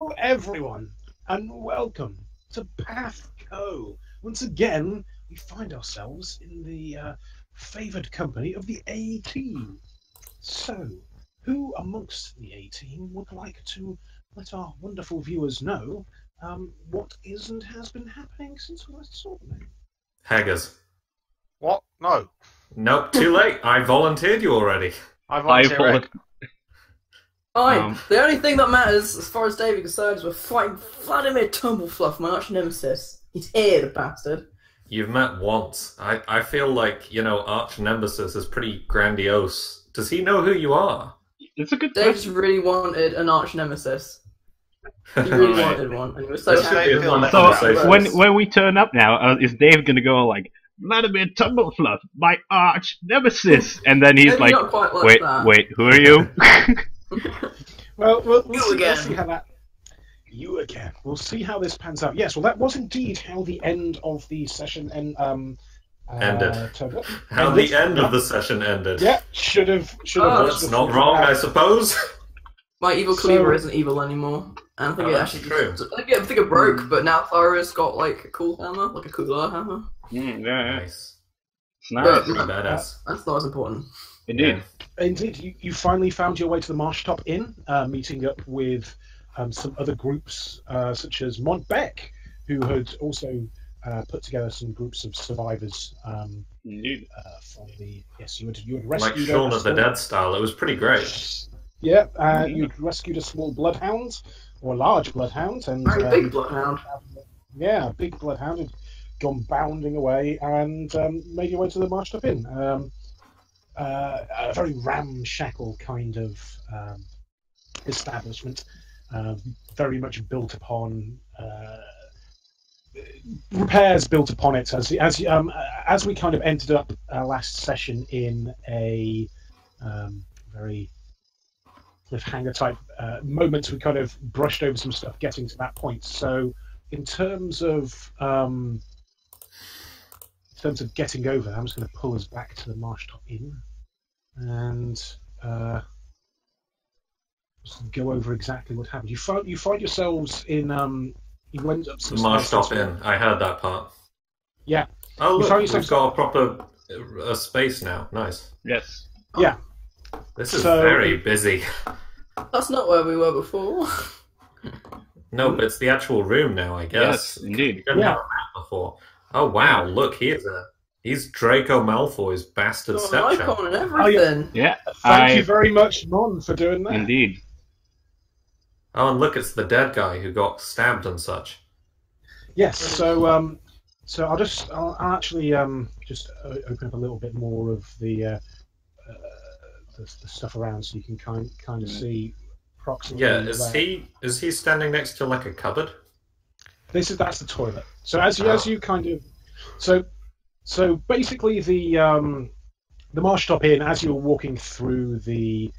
Hello, everyone, and welcome to PATHCO. Once again, we find ourselves in the favoured company of the A team. So, who amongst the A team would like to let our wonderful viewers know what is and has been happening since we last saw them? Haggers. What? No. Nope, too late. I volunteered you already. I I volunteer follow. Rick. Fine. The only thing that matters, as far as David is concerned, is we're fighting Vladimir Tumblefluff, my arch nemesis. He's here, the bastard. You've met once. I feel like, Arch Nemesis is pretty grandiose. Does he know who you are? It's a good Dave question. just really wanted an arch nemesis. He really wanted one, and he was so This should happy. be a fun So, conversation. When we turn up now, is Dave gonna go like Vladimir Tumblefluff, my arch nemesis, and then he's Maybe like, not quite like wait, that. wait, who are you? Well, we'll You see, again. we'll see how that. You again. We'll see how this pans out. Yes, well, that was indeed how the end of the session Ended. turned out. How Ended. the end Yeah. of the session ended. Yeah, should have. Oh, That's not wrong, I suppose. My evil So- cleaver isn't evil anymore. And I think Oh, it that's actually true. I think it broke, but now Clara's got like a cool hammer, like a cooler hammer. Yeah, Nice. it's nice. But Pretty badass. that's not as important. Indeed. Indeed, you finally found your way to the Marsh Top Inn, meeting up with some other groups, such as Montbec, who had also put together some groups of survivors Indeed. from the. Yes, you had Like rescued Shaun a of the small- Dead style. It was pretty great. Yeah, you'd rescued a small bloodhound or a large bloodhound, and Very big bloodhound. yeah, a big bloodhound had gone bounding away and made your way to the Marsh Top Inn. A very ramshackle kind of establishment, very much built upon repairs built upon it. As we kind of ended up last session in a very cliffhanger type moment, we kind of brushed over some stuff getting to that point. So, in terms of getting over, I'm just going to pull us back to the Marsh Top Inn and just go over exactly what happened. You find yourselves in you went up some Marsh stairs. Top Inn. I heard that part. Yeah, Oh, You look, found we've yourself- got a proper space now. Nice. Yes. yeah. This is So- very busy. That's not where we were before. No, but it's the actual room now, I Yes, guess. indeed. You didn't Yeah. have a map before. Oh, wow, look, he's Draco Malfoy's bastard Got an stepchild. icon and everything. Yeah. Thank you very much, Mon, for doing that. Indeed. Oh, and look, it's the dead guy who got stabbed and such. Yes. So I'll actually just open up a little bit more of the stuff around so you can kind of see approximately. Yeah, where- is he standing next to like a cupboard? That's the toilet. So as you kind of so basically the Marsh Top Inn, as you're walking through the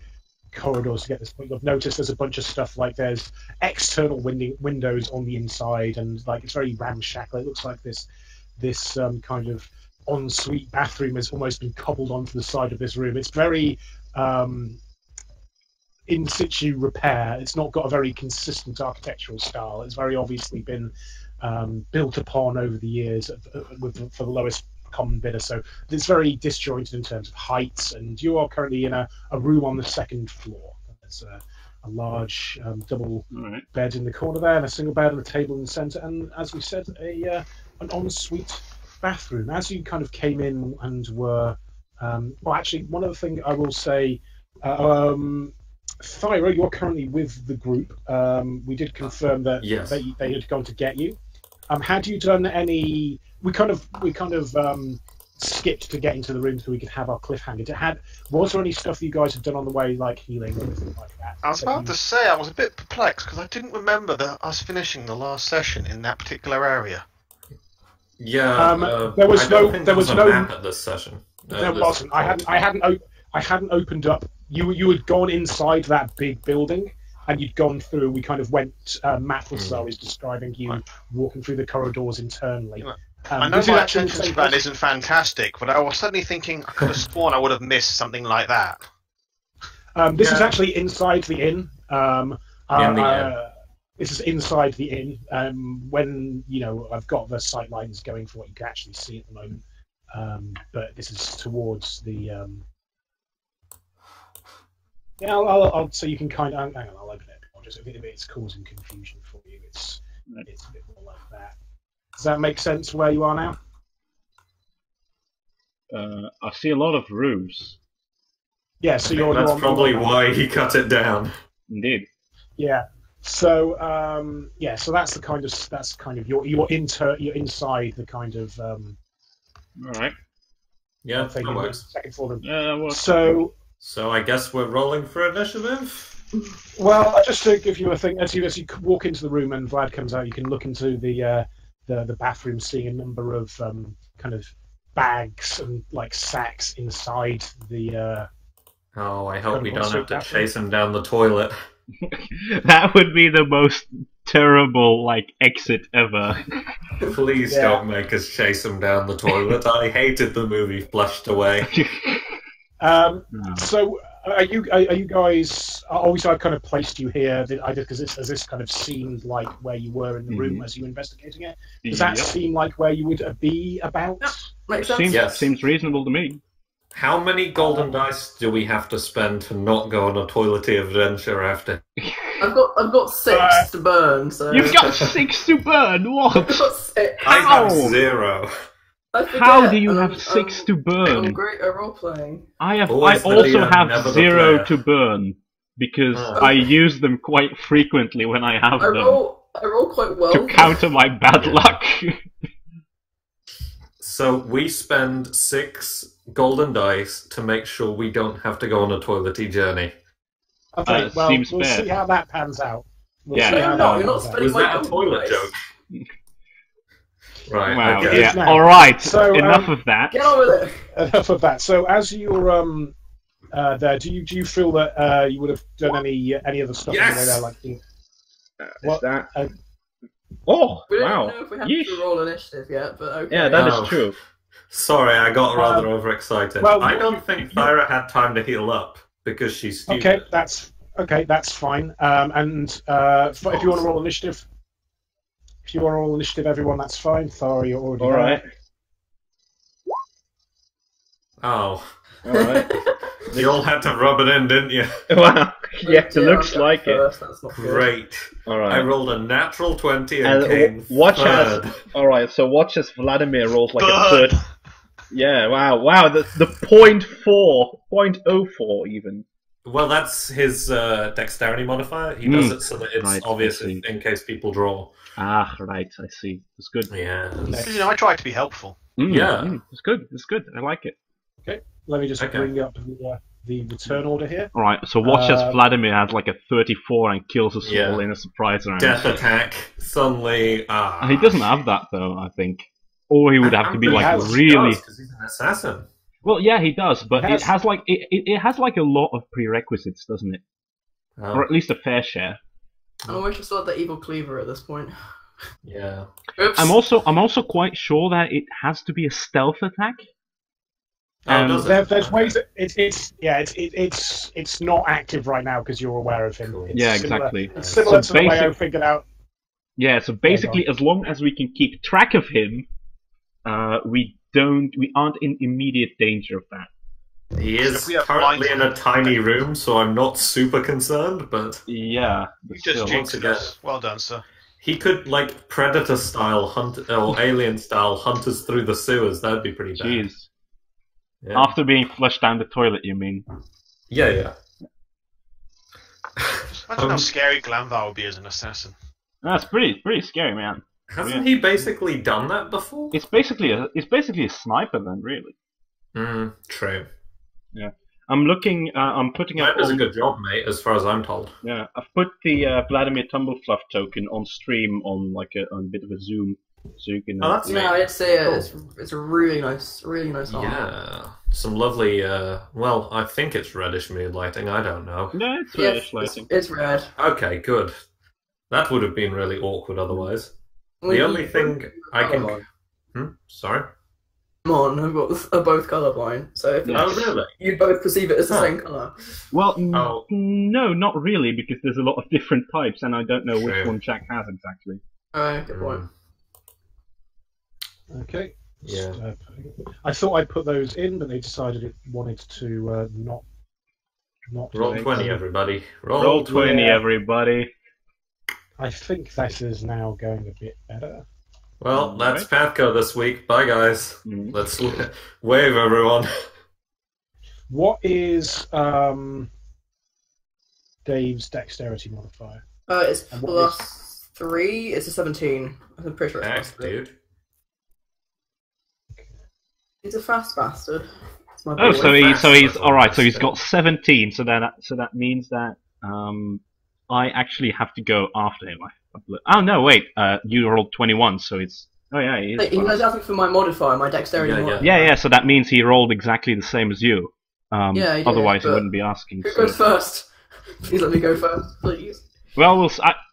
corridors to get this point, you've noticed there's a bunch of stuff like there's external windows on the inside, and like it's very ramshackle. It looks like this kind of ensuite bathroom has almost been cobbled onto the side of this room. It's very in situ repair. It's not got a very consistent architectural style. It's very obviously been built upon over the years for the lowest common bidder. So it's very disjointed in terms of heights. And you are currently in a room on the second floor. There's a large double All right. bed in the corner there, and a single bed and a table in the centre. And as we said, an ensuite bathroom. As you kind of came in and were, well, actually, one other thing I will say. Thyra, you're currently with the group. We did confirm that Yes. they had gone to get you. Had you done any? We kind of skipped to get into the room so we could have our cliffhanger. Was there any stuff that you guys had done on the way, like healing or anything like that? I was about to say I was a bit perplexed because I didn't remember us finishing the last session in that particular area. Yeah, there was I don't no- think there there was was a no- map at this session. There wasn't. I hadn't opened up. You had gone inside that big building, and you'd gone through. We kind of went. Matt was always describing you walking through the corridors internally. I know this is my actually the attention same span place- isn't fantastic, but I was suddenly thinking I could have sworn I would have missed something like that. This is Yeah. actually inside the inn. In the inn. this is inside the inn. When I've got the sight lines going for what you can actually see at the moment, but this is towards the. Yeah, I'll so you can kind of hang on. I'll open it. I'll just if it's causing confusion for you, it's a bit more like that. Does that make sense where you are now? I see a lot of roofs. Yeah, so you're. That's probably why he cut it down. Indeed. Yeah. So so that's kind of you're inside the kind of All right. Yeah, thing that in the works. second floor room. Well, So I guess we're rolling for initiative. Well, just to give you a thing, as you walk into the room and Vlad comes out, you can look into the bathroom, seeing a number of kind of bags and like sacks inside the. Oh, I hope we don't have to bathroom. chase him down the toilet. that would be the most terrible exit ever. Please don't make us chase him down the toilet. I hated the movie Flushed Away. So are you guys? Obviously, I've kind of placed you here. I did because this kind of seemed like where you were in the room as you were investigating it. Does that seem like where you would be about? Makes sense. Seems reasonable to me. How many golden dice do we have to spend to not go on a toilety adventure after? I've got 6 to burn. So You've got 6 to burn. What? I've got 6. I have How? 0. I forget, How do you and have 6 to I'm burn? great at role playing. I Always the also DM, have never the 0 player. to burn because Oh. I use them quite frequently when I have I them roll quite well. to counter my bad luck. So we spend 6 golden dice to make sure we don't have to go on a toilety journey. Okay, well, seems we'll fair. see how that pans out. Yeah. No, that you're not pans out. spending Was my that a golden toilet dice. joke? Right, Wow. okay. It is Yeah. now. All right. So, Enough of that. Get on with it. Enough of that. So, as you're there, do you feel that you would have done any other stuff on the way Yes! there, like what? Is that? Uh, Oh, We don't wow. know if we have Yeesh. to roll initiative yet, but okay. Yeah, that No. is true. Sorry, I got rather overexcited. well, I don't think Thyra had time to heal up because she's stupid. Okay, that's fine. If you want to roll initiative, everyone, that's fine. Thara, you're already All there. right. Oh, All right. you all had to rub it in, didn't you? Wow. Yeah, it Yeah, looks I'm like it. first, that's not good. Great. All I right. rolled a natural 20 and came watch third. as. All right. So watch as Vladimir rolls like a Bird. third. Yeah. Wow. The 0.04 even. Well, that's his dexterity modifier. He does it so that it's Right, obvious I see. in case people draw. Ah, right. I see. That's good. Yeah. Because, I try to be helpful. Yeah. It's good. It's good. I like it. Let me just Okay. bring up the return order here. All right. So watch as Vladimir has like a 34 and kills us Yeah. all in a surprise round. Death attack. Suddenly, He doesn't have that though. I think, or he would have to be like has- really. because he's an assassin. Well, yeah, he does, but It has- it has like it has like a lot of prerequisites, doesn't it? Oh, Or at least a fair share. I wish I still had the evil cleaver at this point. yeah. Oops. I'm also quite sure that it has to be a stealth attack. Oh, does it? There's ways that it's not active right now because you're aware of him. Cool. It's Yeah, similar- exactly. It's similar So to the way I basic- figured out. Yeah, so basically, as long as we can keep track of him, we aren't in immediate danger of that. He If is we have currently in blinds- a tiny room, so I'm not super concerned, but Yeah, but You just still. jinxed again- us. Well done, sir. he could, like, Predator-style hunt, or Alien-style hunt us through the sewers. That'd be pretty bad. Jeez. Yeah. After being flushed down the toilet, you mean? Yeah. Imagine how scary Glanval would be as an assassin. That's pretty scary, man. Hasn't he basically done that before? It's basically a sniper then, really. True. I'm looking. I'm putting up. That does a good job, mate, as far as I'm told. Yeah, I've put the Vladimir Tumblefluff token on stream on like on a bit of a zoom, so you can. Oh, that's Yeah, I'd say it's a really nice armor. Yeah. Some lovely, well, I think it's reddish mood lighting, I don't know. No, it's Yeah, reddish lighting. it's red. Okay, good. That would have been really awkward otherwise. Well, The only thing I can... Colorblind. Sorry? Come on, are both colourblind. So if Oh, really? you both perceive it as the Huh. same colour. Well, Oh. no, not really, because there's a lot of different types, and I don't know which True. one Jack has exactly. Alright, good point. Okay. Yeah. I thought I'd put those in, but they decided it wanted to not. Roll 20, everybody. Roll 20, yeah. everybody. I think this is now going a bit better. Well, that's PATHCO this week. Bye, guys. Let's wave, everyone. What is Dave's dexterity modifier? It's And what is- +3. It's a 17. I'm pretty sure it's Heck, +3. dude. He's a fast bastard. It's my Oh, boy. so he's all right. So he's got 17. So that means that I actually have to go after him. Oh no, wait. You rolled 21, so it's. Oh yeah, he is He fast. knows nothing for my modifier, my dexterity Yeah, modifier. Yeah. So that means he rolled exactly the same as you. Yeah, he did, Otherwise, he but- wouldn't be asking. Who so- goes first? Please let me go first, please. Well,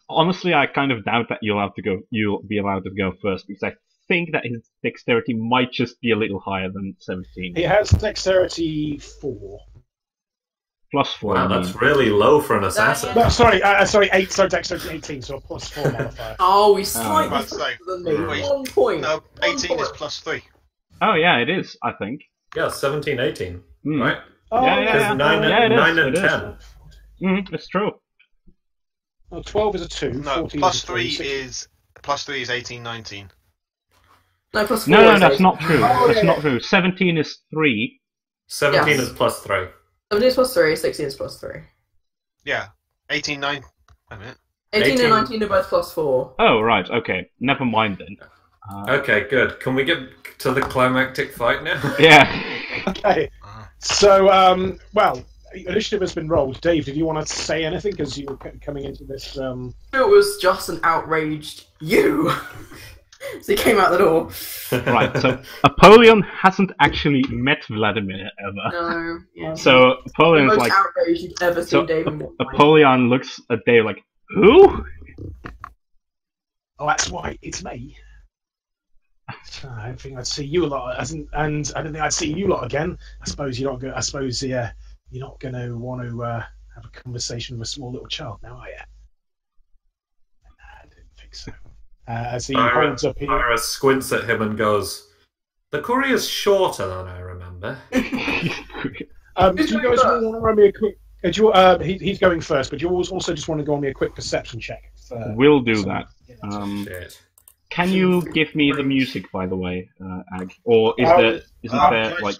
honestly, I kind of doubt that you'll be allowed to go first, because I think that his dexterity might just be a little higher than 17. He has dexterity 4. +4. Wow, I mean. that's really low for an assassin. No, sorry, 8. Sorry, dexterity 18, so a +4 modifier. Oh, he's slightly Right, so- faster than me. Wait. 1 point. No, 18 1 is point. +3. Oh yeah, it is. I think. Yeah, 17, 18. Hmm. Right? Oh, Yeah, Because yeah. 9, Yeah, it is, 9 and it is. 10. It's true. Oh, 12 is a 2. No, 14 +3 is a 3. is 18, 19. No, +4. No, is that's 8. not true. Oh, That's yeah, not yeah. true. 17 is 3. 17 Yes. is +3. 17 is +3, 16 is +3. Yeah, 18, 9. Wait a minute. 18 18. and 19 are both +4. Oh right, okay. Never mind then. Okay, good. Can we get to the climactic fight now? Yeah. Okay. So, well, initiative has been rolled. Dave, did you want to say anything as you were coming into this? It was just an outraged you. So he came out the door. Right. So Apollyon hasn't actually met Vladimir ever. No, yeah. So The Apollyon's most like. outraged you've ever So seen Dave in one night. Apollyon looks at Dave like, who? Oh, that's right. It's me. I don't think I'd see you a lot, and I don't think I'd see you lot again. I suppose you're not going. I suppose you're not going to want to have a conversation with a small little child now, are you? I didn't think so. As he holds up here. Ira squints at him and goes, "The courier's shorter than I remember." Do you guys want to run me a quick? He's going first, but you also just want to go on me a quick perception check. We'll do that. Shit. Can you give me the music, by the way, Ag? Or isn't there like,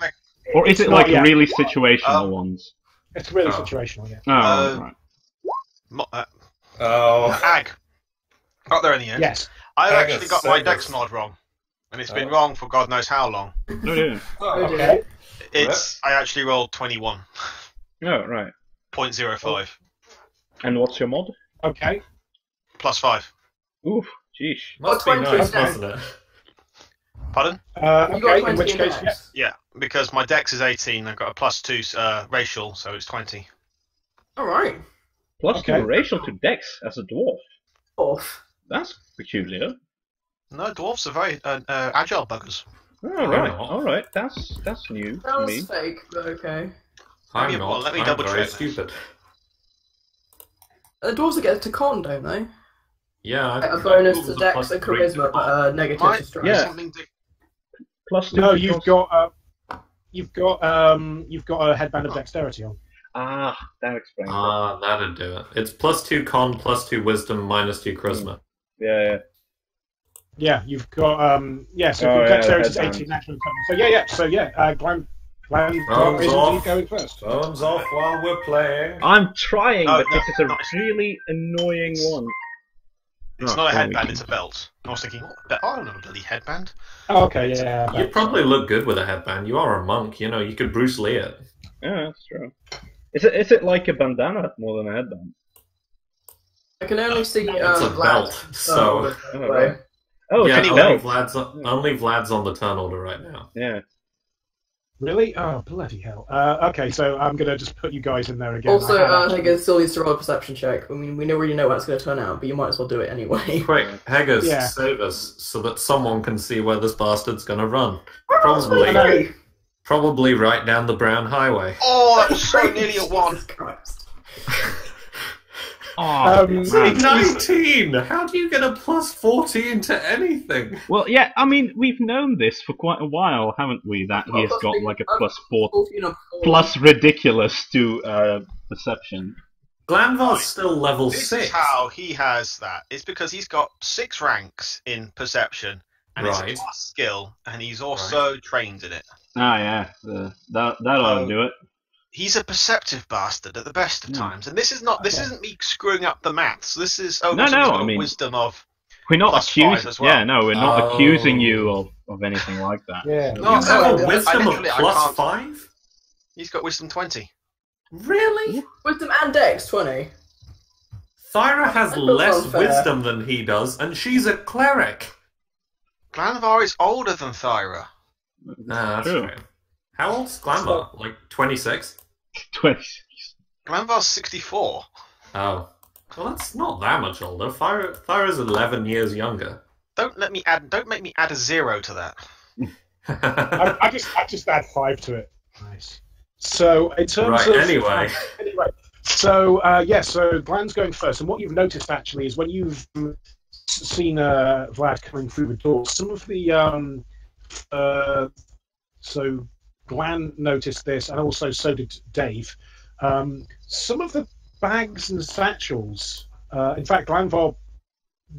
or is it not like yet. really situational ones? It's really Oh. situational, yeah. Oh, right. Oh. Ag. Got there in the end. Yes. I Ag actually is got my so dex good. mod wrong. And it's been wrong for God knows how long. Oh, yeah. Okay. I actually rolled 21. Oh, right. 0.05. And what's your mod? Okay. +5. Oof, jeez. Must be 20 nice, now. mustn't it? Pardon? You got Okay. 20 In which in case, dex. Yeah, because my dex is 18. I've got a +2 racial, so it's 20. Alright. Plus Okay. 2 racial to Dex as a dwarf. Off. That's peculiar. No, dwarves are very agile buggers. Oh, right. All right. That's new That to was me. fake, but okay. I'm Maybe- not. well, let me I'm double very check. stupid. Dwarves get to con, don't they? Yeah. A bonus to Googled dex plus and 3. charisma, but negative Mine- to strength. Yeah. Something Plus 2. No, because- you've got a headband of dexterity on. Ah, that explains it. Ah, that'd do it. It's +2 con, +2 wisdom, -2 charisma. Yeah. Yeah, you've got so Oh, yeah, dexterity is headband. 18 natural. So Glam Thumbs is off. indeed going first. Thumbs off while we're playing. I'm trying, Oh, but no, this is a no. really annoying one. It's Oh, not a sorry. headband, it's a belt. I was thinking, what? I don't know a bloody headband. Oh, okay, yeah. You'd probably look good with a headband. You are a monk, you know. You could Bruce Lee it. Yeah, that's true. Is it like a bandana more than a headband? I can only see It's a Vlad. belt, so Oh, Right. right. Oh, yeah. it's a Only belt. Vlad's on the turn order right now. Yeah. Really? Oh, bloody hell. Okay, so I'm going to just put you guys in there again. Also, I had Haggis still needs to roll a perception check. I mean, we don't really know how it's going to turn out, but you might as well do it anyway. Quick, Haggis, Yeah. save us so that someone can see where this bastard's gonna run. Hey! Probably right down the Brown Highway. Oh, that's so nearly a 1. Jesus Christ. Oh, man. 19! How do you get a plus 14 to anything? Well, yeah, I mean, we've known this for quite a while, haven't we? That he's got like a plus 4, 14 or 4. plus ridiculous to perception. Glanvar's still level This 6. is how he has that. It's because he's got 6 ranks in perception, and it's Right. a plus skill, and he's also trained in it. Ah, yeah, that ought to do it. He's a perceptive bastard at the best of Yeah. times, and this isn't me screwing up the maths. This is No, also he's got I mean- wisdom of. We're not plus 5 accusing. as well. Yeah, no, we're not Oh. accusing you of anything like that. Yeah. No, You have a I wisdom of literally- I plus can't- 5? He's got wisdom 20. Really? Wisdom and Dex, 20. Thyra has That feels less unfair. wisdom than he does, and she's a cleric. Glanvar is older than Thyra. Nah, that's True. true. How old's Glanvar? Like 26? 20. Glanvar's 64. Oh. Well, that's not that much older. Thyra's 11 years younger. Don't make me add a 0 to that. I just add 5 to it. Nice. So in terms Right, of anyway. So so Glan's going first, and what you've noticed actually is when you've seen Vlad coming through the door, some of the so Glan noticed this, and also so did Dave. Some of the bags and satchels. In fact, Glanvar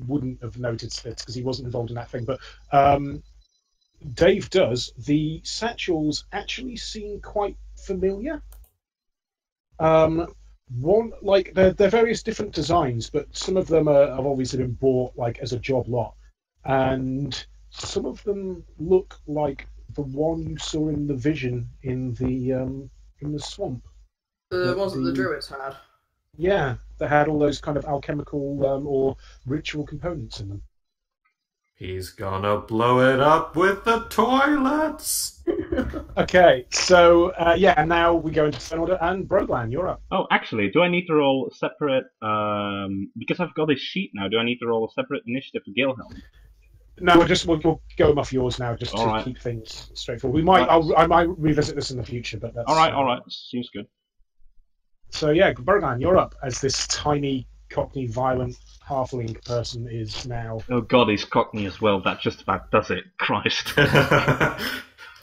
wouldn't have noticed this because he wasn't involved in that thing, but Dave does. The satchels actually seem quite familiar. One like they're various different designs, but some of them have obviously been bought like as a job lot, and some of them look like the one you saw in the vision in the swamp. The ones that the druids had. Yeah, that had all those kind of alchemical or ritual components in them. He's gonna blow it up with the toilets! Okay, so and now we go into turn order, and Broglan, you're up. Oh, actually, do I need to roll a separate? Because I've got this sheet now. Do I need to roll a separate initiative for Gilhelm? No, we'll go them off yours now, just to Alright. keep things straightforward. I might revisit this in the future, but that's All right, seems good. So yeah, Broglan, you're up as this tiny Cockney violent halfling person is now. Oh God, he's Cockney as well. That just about does it. Christ.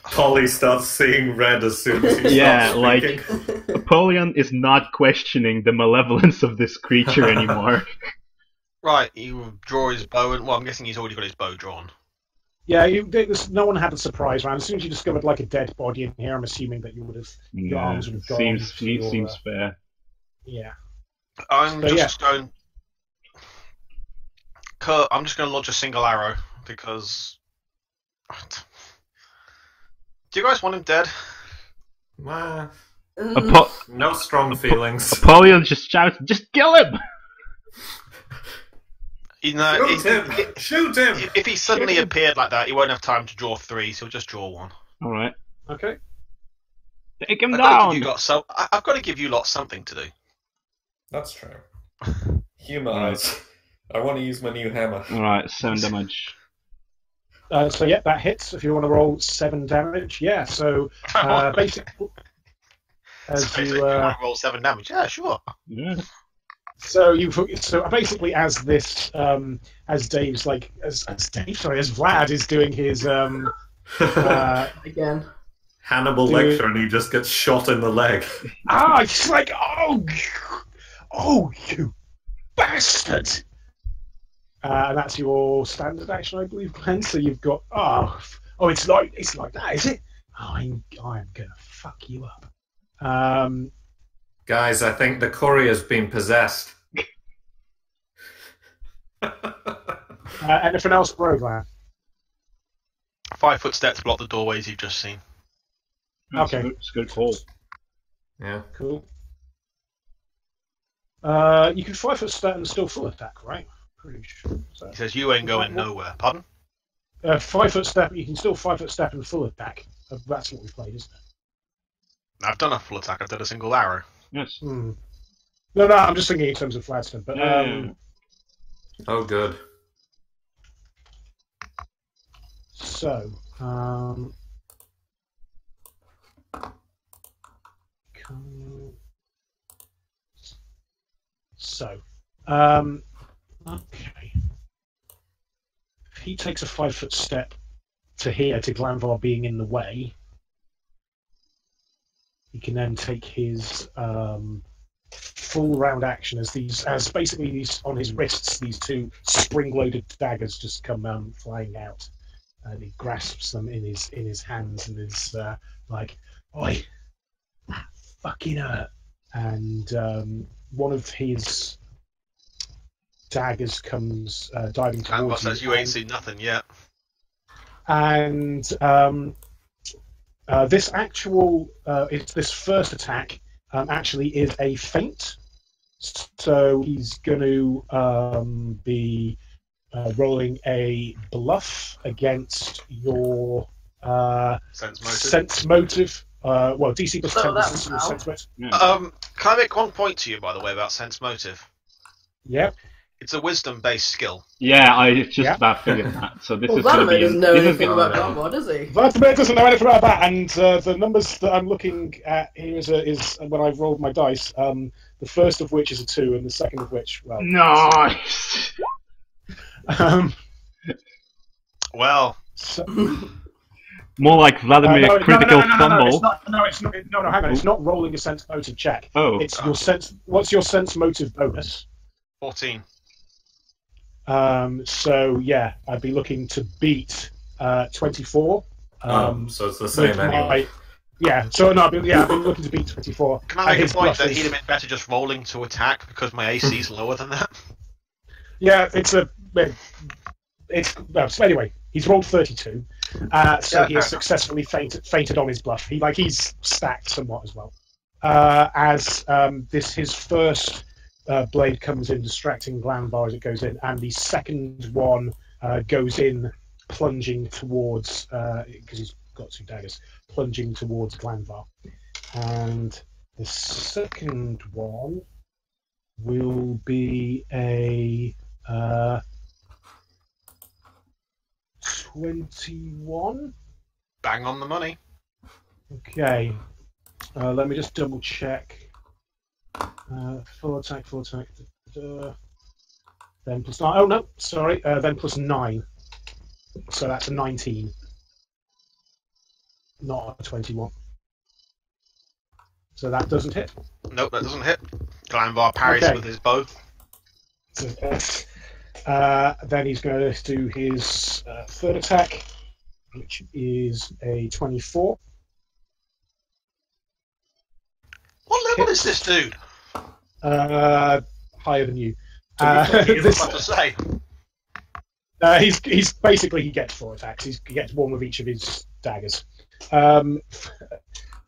Polly starts seeing red as soon as he Yeah, starts like- speaking. Napoleon is not questioning the malevolence of this creature anymore. Right, you draw his bow, and well, I'm guessing he's already got his bow drawn. Yeah, no one had a surprise round. As soon as you discovered like a dead body in here, I'm assuming that you would have your Yeah, arms would have gone. seems to your, seems fair. Yeah. I'm So, just going. Kurt, I'm just going to launch a single arrow because. Do you guys want him dead? Nah, Mm, no strong feelings. Napoleon just shouts, "Just kill him!" Shoot him! Shoot him! If he suddenly appeared like that, he won't have time to draw 3, so he'll just draw 1. All right, Okay. take him I've got to down. give you lot I've got to give you lot something to do. That's true. Humor eyes. I want to use my new hammer. All right, 7 damage. So yeah, that hits. If you want to roll 7 damage, yeah. So basically, as So you want to roll 7 damage? Yeah, sure. Yeah. so basically as this as Dave's like as Vlad is doing his again. Hannibal Dude. Lecter, and he just gets shot in the leg. it's like oh you bastard. And that's your standard action, I believe, Glenn. So you've got it's like that, is it? I'm gonna fuck you up. Guys, I think the courier's been possessed. Anything else, Broglan? 5 foot steps block the doorways you've just seen. Okay. It's a good call. Yeah. Cool. You can 5 foot step and still full attack, right? Pretty sure. So, He says you ain't going nowhere. Pardon? 5 foot step. You can still 5 foot step and full attack. That's what we played, isn't it? I've done a full attack. I've done a single arrow. Yes. No, I'm just thinking in terms of Fladston. But Oh, good. so okay. If he takes a 5-foot step to here to Glanvar being in the way, he can then take his full round action as basically these on his wrists, these two spring-loaded daggers just come flying out, and he grasps them in his hands and is like, "Oi, that fucking hurt!" And one of his daggers comes diving Glanvar towards says, "You ain't seen nothing yet." And this first attack actually is a feint, so he's going to be rolling a bluff against your sense motive. Well, DC plus 10 is your sense motive. Can I make one point to you, by the way, about sense motive? Yep. It's a wisdom-based skill. Yeah, I just about figured that. So this is going to Vladimir be. doesn't know anything about Glanvar, does he? Vladimir doesn't know anything about that, and the numbers that I'm looking at here is when I've rolled my dice. The first of which is a 2, and the second of which, well, Nice. Well, so, More like Vladimir critical fumble. No, hang on. It's not rolling a sense motive check. Oh. It's your sense. What's your sense motive bonus? 14. So yeah, I'd be looking to beat 24. So it's the same anyway. Yeah. So no, I've been looking to beat 24. Can I make a point that he'd have been better just rolling to attack because my AC is lower than that? Yeah, so anyway, he's rolled 32. So he has successfully fainted on his bluff. He's stacked somewhat as well. As his first blade comes in, distracting Glanvar as it goes in, and the second one goes in, plunging towards, because he's got 2 daggers, plunging towards Glanvar. And the second one will be a 21. Bang on the money. Okay. Let me just double check. Full attack. Then plus 9. Oh no, sorry. Then plus 9. So that's a 19. Not a 21. So that doesn't hit. Nope, that doesn't hit. Glanvar parries with his bow. Then he's going to do his third attack, which is a 24. What level is this dude? Higher than you. He's about to say. He's basically, he gets 4 attacks. He gets 1 with each of his daggers.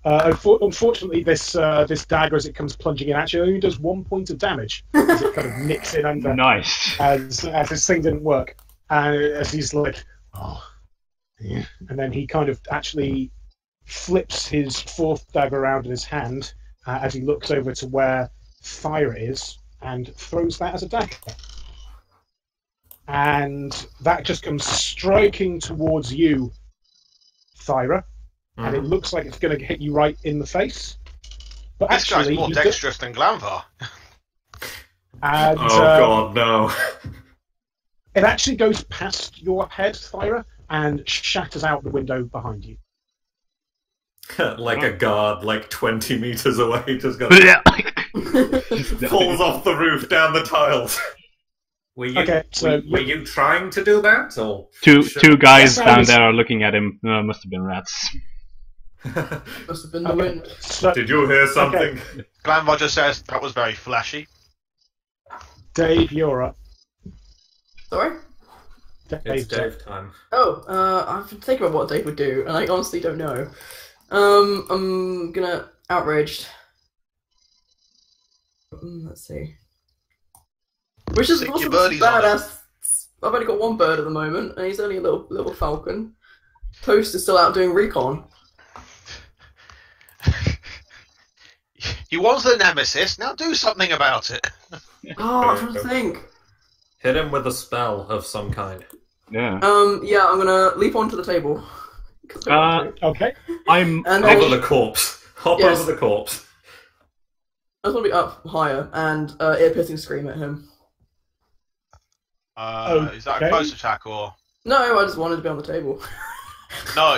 Unfortunately, this dagger, as it comes plunging in, actually only does 1 point of damage as it kind of nicks in under. Nice. As this thing didn't work, and as he's like, oh, yeah. And then he kind of actually flips his 4th dagger around in his hand as he looks over to where Thyra is and throws that as a dagger. And that just comes striking towards you, Thyra. And it looks like it's going to hit you right in the face. But This actually, guy's more dexterous than Glanvar. And, oh god, no. It actually goes past your head, Thyra, and shatters out the window behind you. Like a guard, like 20 meters away, just goes... falls off the roof, down the tiles. Were you trying to do that? Or two guys down there are looking at him. Must have been rats. Must have been the wind. Did you hear something? Okay. Glanvar just says, that was very flashy. Dave, you're up. Sorry? It's Dave time. Oh, I've been thinking about what Dave would do, and I honestly don't know. I'm gonna outraged. Let's see. Which is also bad as I've only got 1 bird at the moment, and he's only a little falcon. Toast is still out doing recon. He was the nemesis. Now do something about it. Oh, I'm trying to think. Hit him with a spell of some kind. Yeah. Yeah, I'm gonna leap onto the table. Okay. I'm And Over the corpse. Hop Yes. over the corpse. I just want to be up higher and ear-piercing scream at him. Is that a close attack or? No, I just wanted to be on the table. No,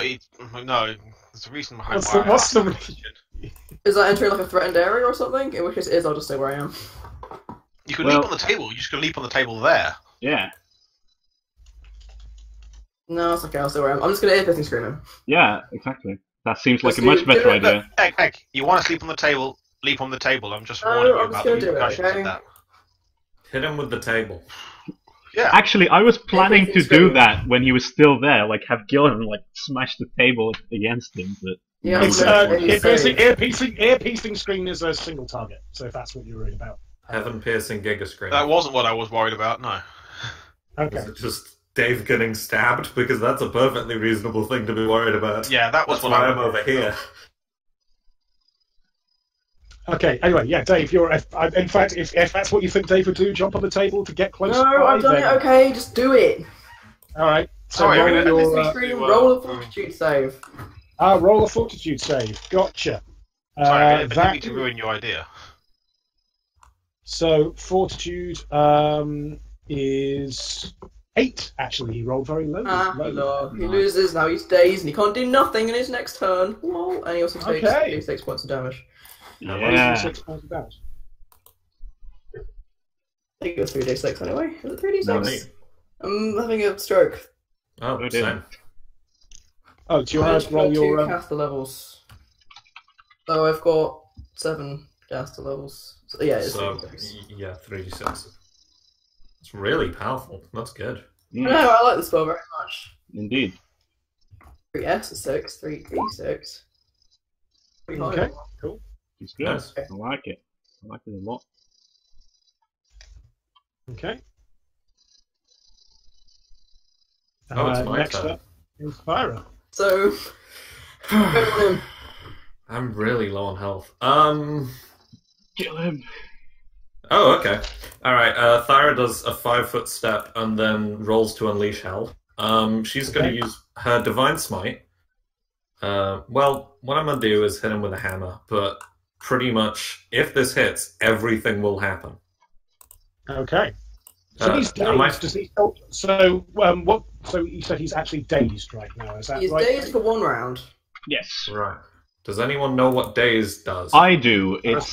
no. There's a reason behind What's why. the- what's the- I asked the question. Is that entering like a threatened area or something? In which case it is, I'll just stay where I am. You can Well- leap on the table. You just can leap on the table there. yeah. No, it's okay, I'll stay where I am. I'm just gonna ear-piercing scream him. Yeah, exactly. That seems like Let's a much do better it, idea. Egg, you want to sleep on the table? Leap on the table. I'm just No, warning you I'm about just the gonna do it, repercussions okay? of that. Hit him with the table. Yeah. Actually, I was planning to Everything's do good. that when he was still there, like have Gillen like smash the table against him, but Yeah, no, It's it's ear-piercing screen is a single target. So if that's what you're worried about. Heaven-piercing Giga Scream. That wasn't what I was worried about. No. Okay. Is it just Dave getting stabbed? Because that's a perfectly reasonable thing to be worried about. Yeah, that was That's what why I I'm was over worried here. about. Okay. Anyway, yeah, Dave, in fact, if that's what you think Dave would do, jump on the table to get close. No, I've done it, okay, just do it. All right. So Sorry, roll I'm gonna your miss Scream, to, roll a fortitude save. roll a fortitude save. Gotcha. Sorry, I didn't that mean to ruin your idea. So fortitude is 8. Actually, he rolled very low. He loses, now he's dazed, and he can't do nothing in his next turn. Lol. And he also takes Okay. 6 points of damage. yeah. 6 points of damage. I think it was 3d6 anyway. Is it 3d6? No, me. I'm having a stroke. Oh, Oh, dear. same. Oh, do you want to roll your? caster levels. So I've got 7 caster levels. So, yeah, it's So, 3d6. yeah, 3d6. It's really powerful. That's good. Mm, No, I like the spell very much. indeed. 3s is 6, 3d6. Pretty high. Okay, cool. It's good. Nice. I like it. I like it a lot. Okay. Oh, it's my next turn. up is Fyra. So, go on him. I'm really low on health. Kill him. Oh, okay. Alright, Thyra does a 5-foot step and then rolls to unleash hell. She's going to use her Divine Smite. Well, what I'm going to do is hit him with a hammer, but pretty much, if this hits, everything will happen. Okay. So he's am I- dazed. Does he? Oh, so what? So you said he's actually dazed right now. Is that He's right? dazed for 1 round. Yes. Right. Does anyone know what Daze does? I do. It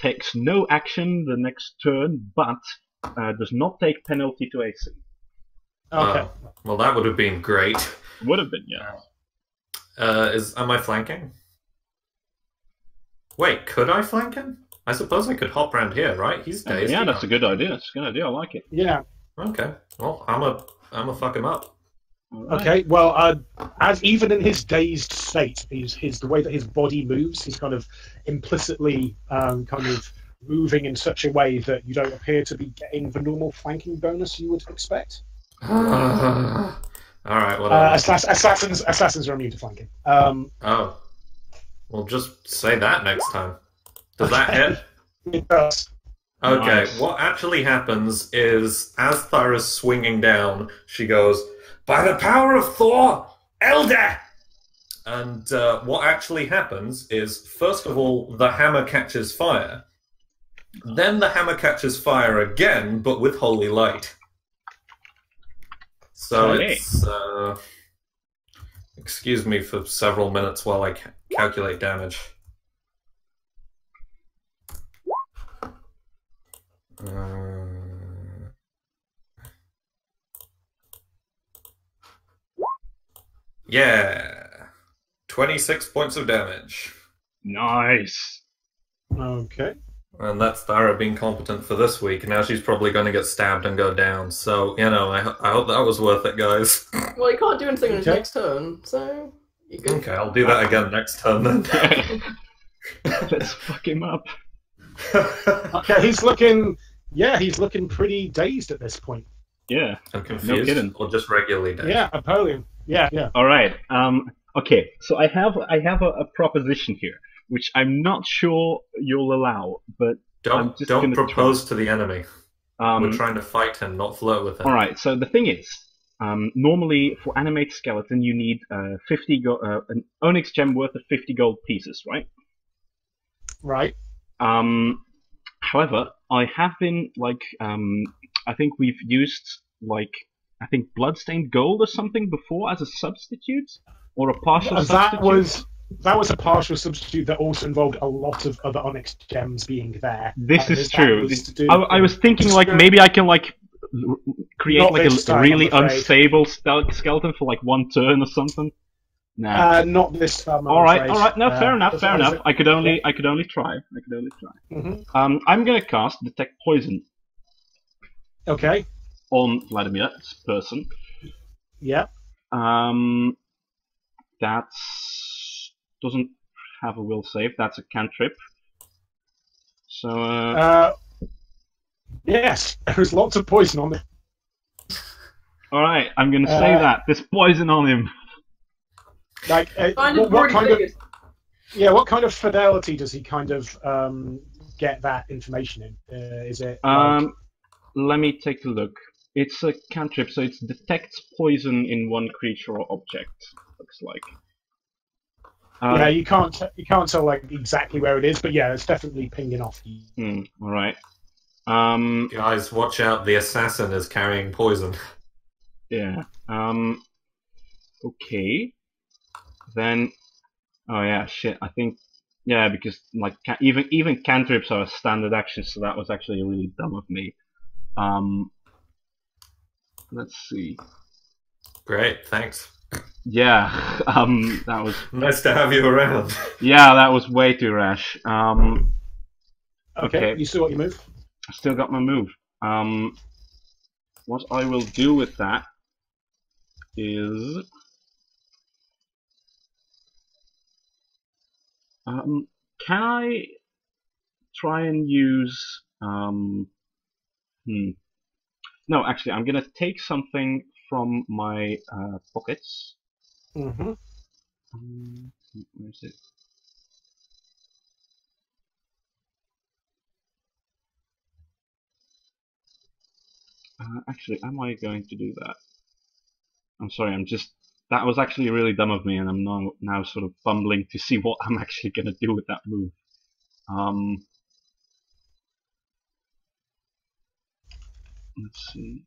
takes no action the next turn, but does not take penalty to AC. Okay. Well, that would have been great. Would have been, yeah. Am I flanking? Wait, could I flank him? I suppose I could hop round here, right? He's dazed. Yeah, that's a good idea. That's a good idea. I like it. Yeah. Okay. Well, I'm a fuck him up. All right. Okay. Well, as even in his dazed state, the way that his body moves, he's kind of implicitly kind of moving in such a way that you don't appear to be getting the normal flanking bonus you would expect. All right. Whatever. Assassins are immune to flanking. Oh. Well, just say that next time. Does that hit? It does. Okay, Nice. what actually happens is, as Thyra's swinging down, she goes, "By the power of Thor, Elder!" And what actually happens is, first of all, the hammer catches fire. Then the hammer catches fire again, but with holy light. So Okay. it's... excuse me for several minutes while I calculate damage. Yeah, 26 points of damage. Nice. Okay. And that's Thyra being competent for this week. Now she's probably going to get stabbed and go down. So, you know, I hope that was worth it, guys. Well, he can't do anything on his Okay. next turn, so you can. Okay, I'll do that again next turn then. Let's fuck him up. Okay, he's looking pretty dazed at this point. Yeah. I'm No confused. kidding. Or just regularly dead. Yeah, Napoleon. Yeah. All right. Okay. So I have a proposition here. which I'm not sure you'll allow, but don't propose to the enemy. We're trying to fight him, not flirt with him. Alright, so the thing is, normally for animate skeleton you need an Onyx gem worth of 50 gold pieces, right? Right. However, I have been, I think we've used, bloodstained gold or something before as a substitute? Or a partial substitute? That was a partial substitute that also involved a lot of other Onyx gems being there. This is true. I was thinking, maybe I can, create, a really unstable skeleton for, 1 turn or something? Nah. Not this time. Alright, no, fair enough. I could only try. Mm-hmm. I'm gonna cast Detect Poison. Okay. On Vladimir's person. Yeah. That doesn't have a will save. That's a cantrip. So. Yes, there's lots of poison on it. Alright, I'm gonna say that. There's poison on him. What kind of fidelity does he kind of get that information in? Is it? Let me take a look. It's a cantrip, so it detects poison in one creature or object. Looks like. Yeah, you can't tell exactly where it is, but yeah, it's definitely pinging off. All right. Guys, watch out! The assassin is carrying poison. Yeah. Okay. Then. Oh yeah, shit. I think. Yeah, because even cantrips are a standard action, so that was actually really dumb of me. Let's see. Great, thanks. Yeah, that was nice to have you around. Yeah, that was way too rash. Okay, you still got your move? I still got my move. What I will do with that is can I try and use No, actually, I'm gonna take something from my pockets. Mm-hmm. Where is it? Actually, am I going to do that? I'm sorry, that was actually really dumb of me, and I'm now sort of fumbling to see what I'm actually gonna do with that move. Let's see.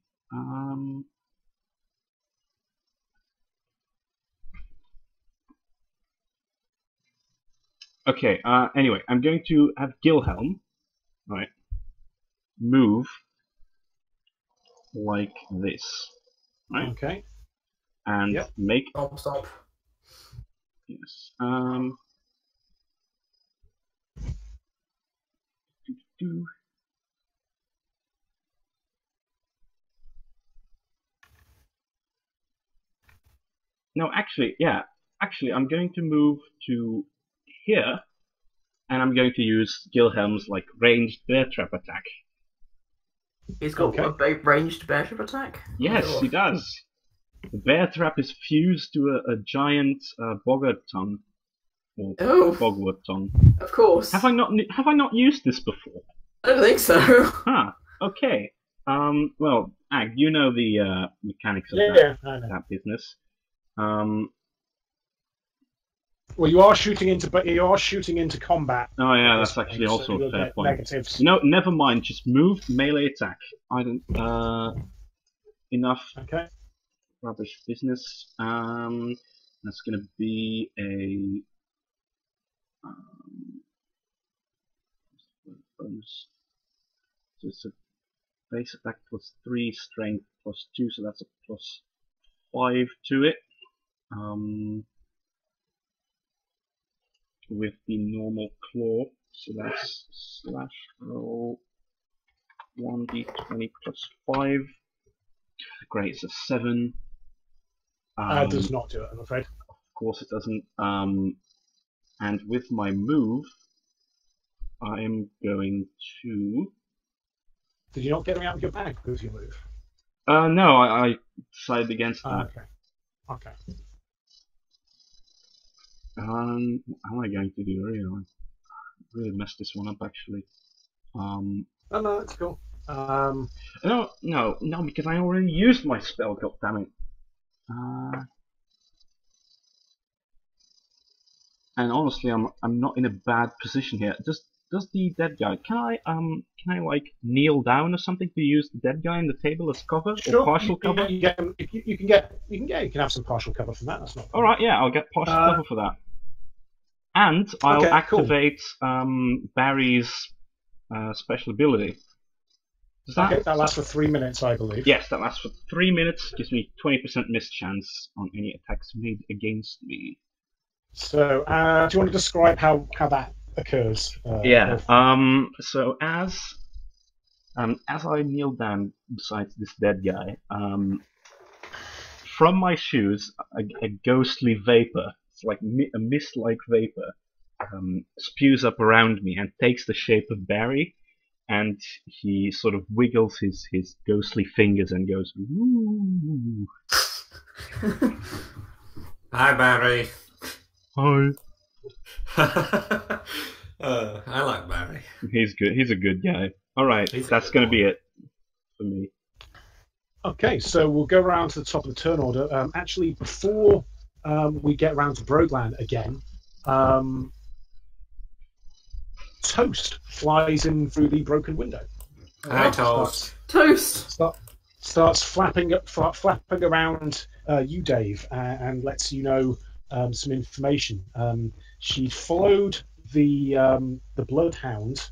Okay, anyway, I'm going to have Gilhelm, right, move like this, right? Okay. And make... Stop. Yes. No, actually, yeah. Actually, I'm going to move to here, and I'm going to use Gilhelm's ranged bear trap attack. He's got a big ranged bear trap attack? Yes, he does. The bear trap is fused to a giant boggart tongue. Or bogwort tongue. Of course. Have I not used this before? I don't think so. Huh. Okay. Well, Ag, you know the mechanics of that business. Well, you are shooting into combat. Oh yeah, that's actually also a fair point. Negatives. No, never mind. Just move melee attack. I don't. Enough. Okay. Rubbish business. That's gonna be a. Bonus. So it's a base attack +3, strength +2, so that's a +5 to it. With the normal claw, so that's slash roll 1d20 +5. Great, it's a 7. Does not do it, I'm afraid. Of course it doesn't. And with my move, I am going to. Did you not get me out of your bag with your move? No, I decided against that. Okay. What am I going to do, really? really messed this one up actually. Oh no, that's cool. No, because I already used my spell. God damn it. And honestly, I'm not in a bad position here. Does the dead guy? Can I like kneel down or something to use the dead guy in the table as cover Sure. or partial cover? You can have some partial cover from that. That's not. All right, yeah, I'll get partial cover for that. And I'll activate Barry's special ability. Okay, that lasts for 3 minutes, I believe. Yes, that lasts for 3 minutes. Gives me 20% miss chance on any attacks made against me. So, do you want to describe how that occurs? Yeah. So as I kneel down beside this dead guy, from my shoes, a ghostly vapor, it's like a mist-like vapor, spews up around me and takes the shape of Barry. And he sort of wiggles his ghostly fingers and goes, "Ooh." Hi, Barry. Hi. I like Barry. He's good. He's a good guy. All right, that's going to be it for me. Okay, so we'll go around to the top of the turn order. Actually, before we get around to Broglan again, Toast flies in through the broken window. Hi, Toast. Starts flapping around you, Dave, and lets you know some information. She followed the bloodhound,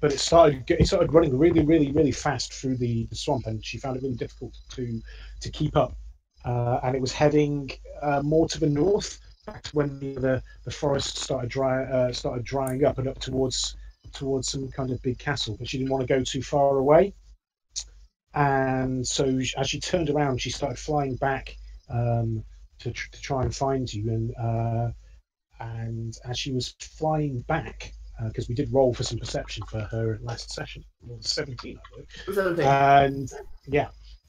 but it started running really, really, really fast through the swamp, and she found it really difficult to keep up. And it was heading more to the north. When the forest started drying up and up towards some kind of big castle, but she didn't want to go too far away, and so as she turned around, she started flying back to try and find you, and as she was flying back, because we did roll for some perception for her last session, 17, I believe. 17.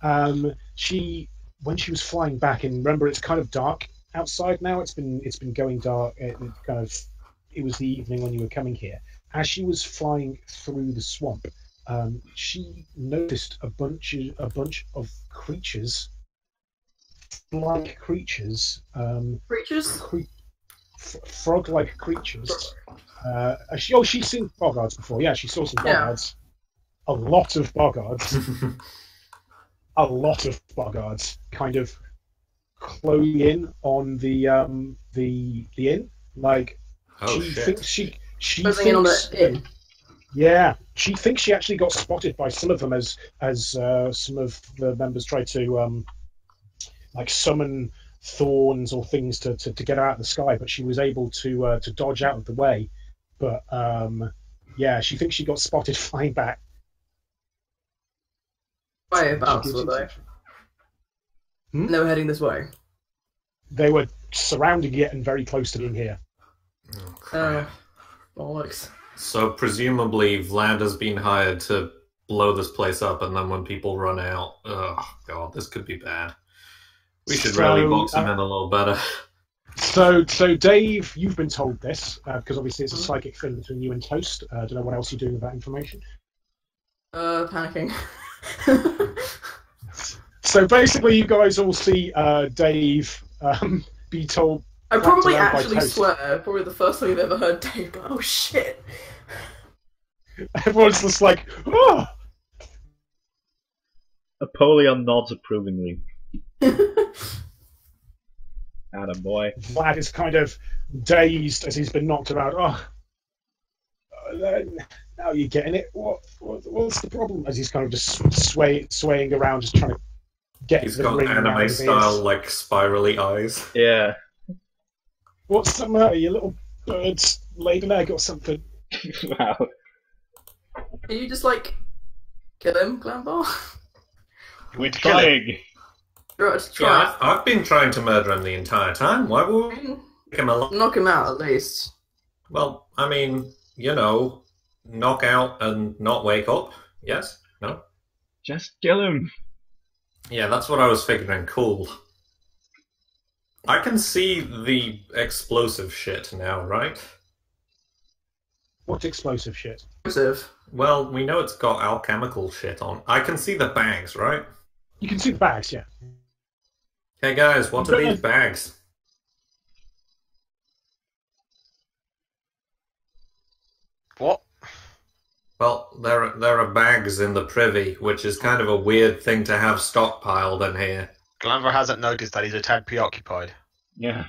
And when she was flying back, and remember it's kind of dark outside now. It's been going dark. It was the evening when you were coming here. As she was flying through the swamp, she noticed a bunch of creatures, like creatures, frog-like creatures. She's seen boggards before. Yeah, she saw some boggards. A lot of boggards. A lot of boggards. Kind of closing in on the inn, like thinks she thinks in on the inn. Yeah, she thinks she actually got spotted by some of them as some of the members tried to like summon thorns or things to get out of the sky, but she was able to dodge out of the way. But yeah, she thinks she got spotted flying back. Whereabouts were they? They were heading this way. They were surrounding it and very close to being here. Bollocks. So presumably Vlad has been hired to blow this place up, and then when people run out, oh god, this could be bad. We should really box him in a little better. So Dave, you've been told this because obviously it's a psychic thing between you and Toast. I don't know what else you're doing with that information. Panicking. So basically, you guys all see Dave be told. I probably actually swear, probably the first time you've ever heard Dave go, "Oh shit!" Everyone's just like, "Oh." Apollyon nods approvingly. Attaboy. Vlad is kind of dazed as he's been knocked around. Now you're getting it. What's the problem? As he's kind of just swaying around, just trying to get. He's got anime style, like spirally eyes. Yeah. What's the matter? You little birds laid an egg or something? Wow. Can you just like kill him, Glambar? We're trying. Yeah, I've been trying to murder him the entire time. Why would we knock him out at least? Well, I mean, you know, knock out and not wake up. Yes? No? Just kill him. Yeah, that's what I was figuring. Cool. I can see the explosive shit now, right? What explosive shit? Explosive. Well, we know it's got alchemical shit on. I can see the bags, right? You can see the bags, yeah. Hey guys, what are these bags? What? Well, there are bags in the privy, which is kind of a weird thing to have stockpiled in here. Glanvor hasn't noticed that he's a tad preoccupied. Yeah.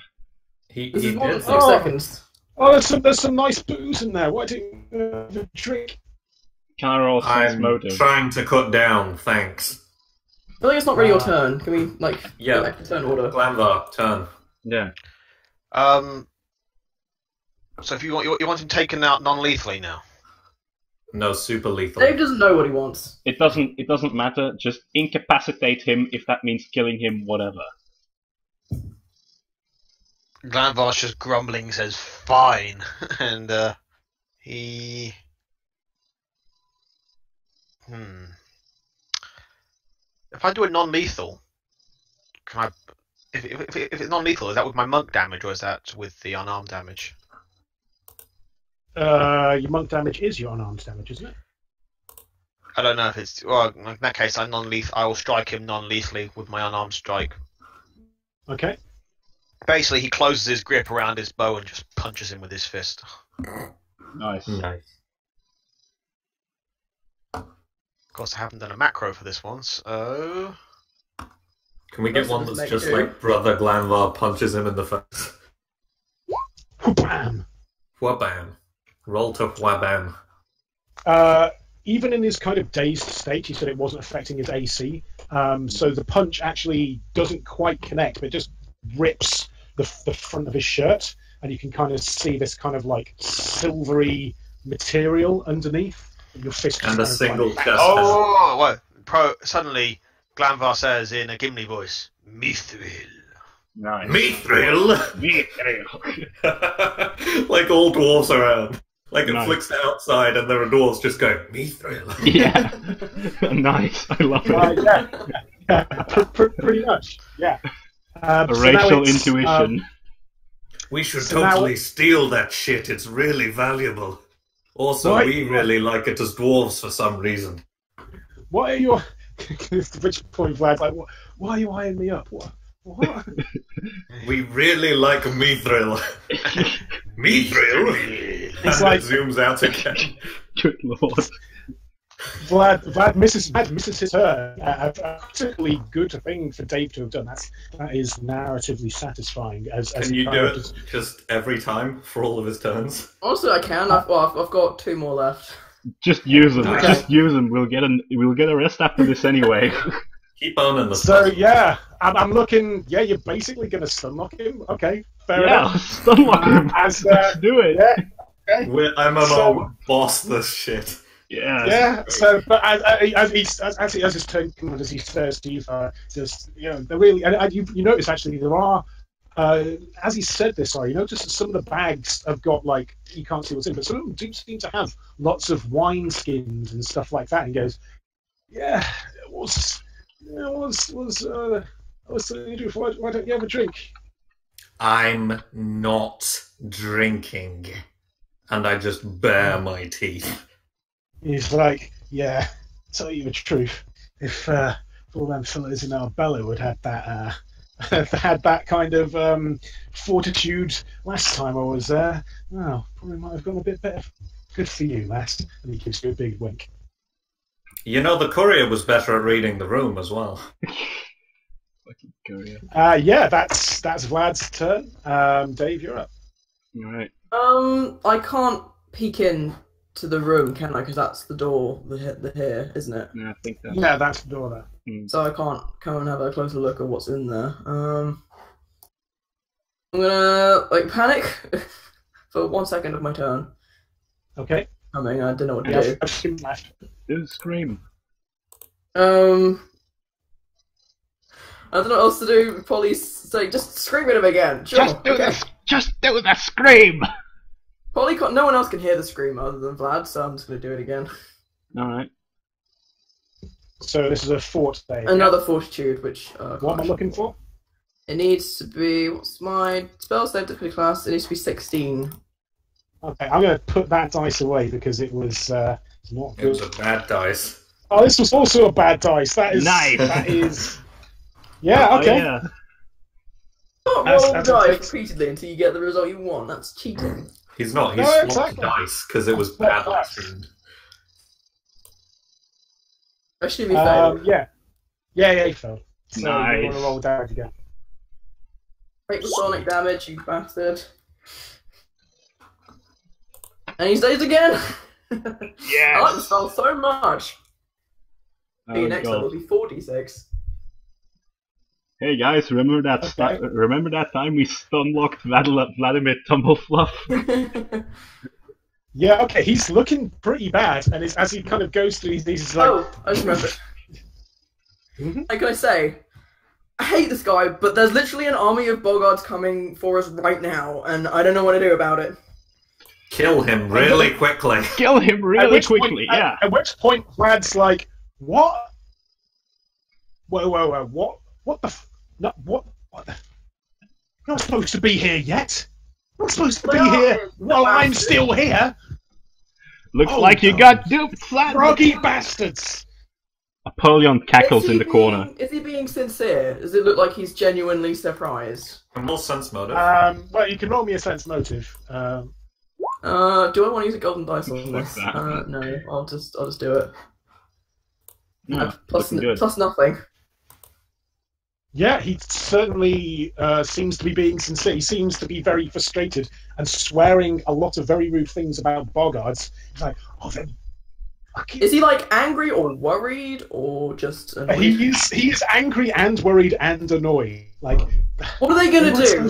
He This is more than did. 6 seconds. Oh, there's some nice booze in there. Why don't you have a drink? Can I roll sense I'm motive? trying to cut down, thanks. I feel like it's not really your turn. Can we, like, Yeah. go back to turn order? Glanvar, turn. Yeah. So if you want him taken out non-lethally now. No, super lethal. Dave doesn't know what he wants. It doesn't matter. Just incapacitate him if that means killing him. Whatever. Glanvar's just grumbling, says fine, and he. If I do a non-lethal, can I? If it's non-lethal, is that with my monk damage or is that with the unarmed damage? Your monk damage is your unarmed damage, isn't it? I don't know if it's. Well, in that case, I will strike him non-lethally with my unarmed strike. Okay. Basically, he closes his grip around his bow and just punches him with his fist. Nice. Nice. Of course, I haven't done a macro for this one, so. Can we get one that's just like Brother Glanvar punches him in the face? Whabam! Whabam. Roll to whabam. Even in his kind of dazed state, he said it wasn't affecting his AC. So the punch actually doesn't quite connect, but it just rips the front of his shirt, and you can kind of see this kind of like silvery material underneath. Your fist and a single chest. Oh, well, suddenly Glanvar says in a Gimli voice, Mithril. Nice. Mithril! Like all dwarves around. Like it flicks outside and there are dwarves just going, Mithril. Yeah. Nice. I love it. Yeah. Pretty much. Yeah. A racial intuition. We should totally steal that shit. It's really valuable. Also, we really like it as dwarves for some reason. What are your... Which point Vlad's like, why are you eyeing me up? What? We really like Mithril. Mithril? It's and like... it zooms out again. Good lord. Vlad misses his turn. A particularly good thing for Dave to have done. That is narratively satisfying. Can you do it just every time for all of his turns? Also, I can. I've got 2 more left. Just use them. Okay. Just use them. We'll get a rest after this anyway. Keep on in the So yeah, I'm looking. Yeah, you're basically going to stunlock him. Okay, fair enough. Stunlock him. Let's do it. Yeah. Okay. I'm gonna boss this shit. Yeah. Yeah. So, but as his turn comes, as he says to you, just they're really. And you notice actually there are. As he said this, you notice that some of the bags have got like you can't see what's in, but some of them do seem to have lots of wine skins and stuff like that. And he goes, "Yeah, what's something you do? Why don't you have a drink?" I'm not drinking, and I just bare my teeth. He's like, "Yeah, tell you the truth. If all them fellas in Arbella would have that." Had that kind of fortitude last time I was there. Well, probably might have gone a bit better. Good for you, lass. And he gives you a big wink. You know, the courier was better at reading the room as well. Fucking courier. Yeah, that's Vlad's turn. Dave, you're up. All right. I can't peek in to the room, can I? Because that's the door, the here, isn't it? Yeah, I think that. Yeah, that's the door there. So I can't come and have a closer look at what's in there. I'm gonna panic for 1 second of my turn. Okay. I don't know what to do. I've seen left. Do scream. I don't know what else to do. Probably say just scream at him again. Sure. Just do the scream. Probably no one else can hear the scream other than Vlad, so I'm just gonna do it again. All right. So this is a fort save. Another fortitude, which what am I looking for? It needs to be what's my spell save difficulty class? It needs to be 16. Okay, I'm going to put that dice away because it was not good. It was a bad dice. Oh, this was also a bad dice. That is Nice. That is. Yeah. Okay. Oh, yeah. Don't roll dice repeatedly until you get the result you want. That's cheating. He's not. He No, swapped exactly. dice because it was bad last round. Actually, we failed. Yeah, he failed. So Nice. you want to roll damage again. Break the sonic damage, you bastard. And he stays again! Yes. I like this spell so much. Oh, Next God. one will be 46. Hey guys, remember that time we stunlocked Vladimir Tumblefluff? Yeah, okay, he's looking pretty bad, and as he kind of goes through these, he's like... Oh, I just remembered. Like I say, I hate this guy, but there's literally an army of Boggards coming for us right now, and I don't know what to do about it. Kill him really quickly. Kill him really quickly, yeah. At which point, Vlad's like, what? Whoa, what the... No, what the... You're not supposed to be here yet. You're not supposed to be here while I'm still here. Looks like you got duped, Vlad. Froggy bastards. Apollyon cackles in the corner. Is he being sincere? Does it look like he's genuinely surprised? Roll sense motive. Well, you can roll me a sense motive. Do I want to use a golden dice on Fuck this? that. No, I'll just do it. Yeah, Plus looking good. plus nothing. Yeah, he certainly seems to be being sincere. He seems to be very frustrated and swearing a lot of very rude things about Boggards. He's like, oh, they're fucking... Is he like angry or worried or just annoyed? He is angry and worried and annoyed. Like, what are they gonna do?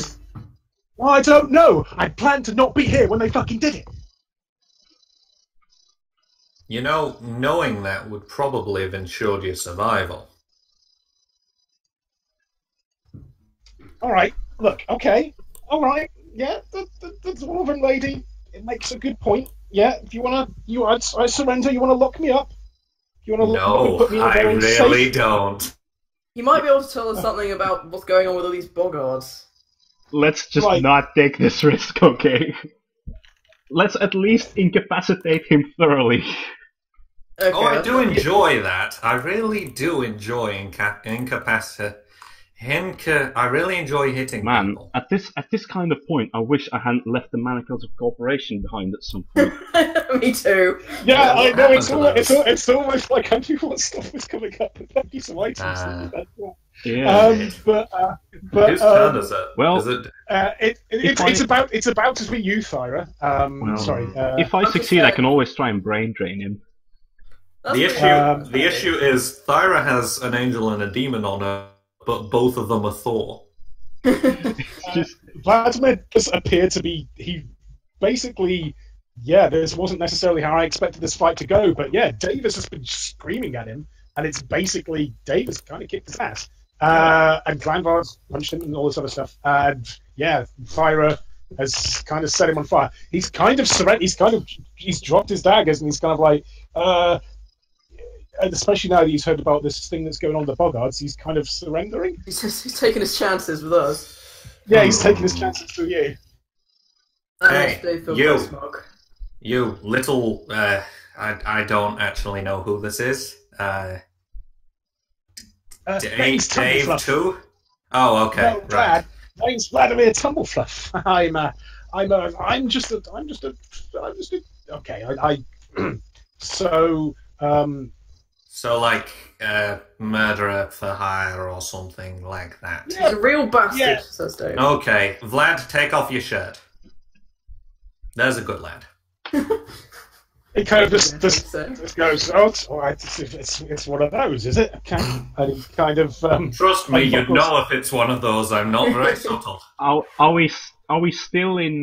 Well, I don't know. I planned to not be here when they fucking did it. You know, knowing that would probably have ensured your survival. All right, look, okay, all right, yeah, the dwarven lady, it makes a good point. Yeah, if you wanna, I surrender. You wanna lock me up? You wanna No, put me in a I very really safe... don't. You might be able to tell us something about what's going on with all these Boggards. Let's just Right. not take this risk, okay? Let's at least incapacitate him thoroughly. Okay, Oh, I that's do fine. enjoy that. I really do enjoy I really enjoy hitting Man, people. at this kind of point, I wish I hadn't left the Manacles of Cooperation behind at some point. Me too. Yeah, I what know. happened to It's almost like I knew what stuff was coming up. Thank you some items. Yeah. But Whose turn is it? well, is it? it's about as we you, Thyra. Well, Sorry. if I succeed, I can always try and brain drain him. That's The pretty- the issue is Thyra has an angel and a demon on her, but both of them are Thor. Vladimir does appear to be. He basically. Yeah, this wasn't necessarily how I expected this fight to go, but yeah, Davis has been screaming at him, and it's basically Davis kind of kicked his ass. And Glanvard's punched him and all this other stuff. And yeah, Thyra has kind of set him on fire. He's kind of he's dropped his daggers and he's kind of like, and especially now that he's heard about this thing that's going on with the Boggards, he's kind of surrendering. He's taking his chances with us. Yeah, he's taking his chances through you. That Hey, makes Dave feel you. quite smug. You little, I don't actually know who this is. Name's Dave Tumblefluff. too? Oh, okay, No, right. Vlad. Name's Vladimir Tumblefluff. I'm just a. Okay, So, So like, murderer for hire or something like that. He's a real bastard, Yeah. says Dave. Okay, Vlad, take off your shirt. There's a good lad. it kind of just So. goes. Oh, it's all right. It's one of those, is it? Okay. And he kind of. Trust me, you'd unbuckles- know if it's one of those. I'm not very subtle. Are we still in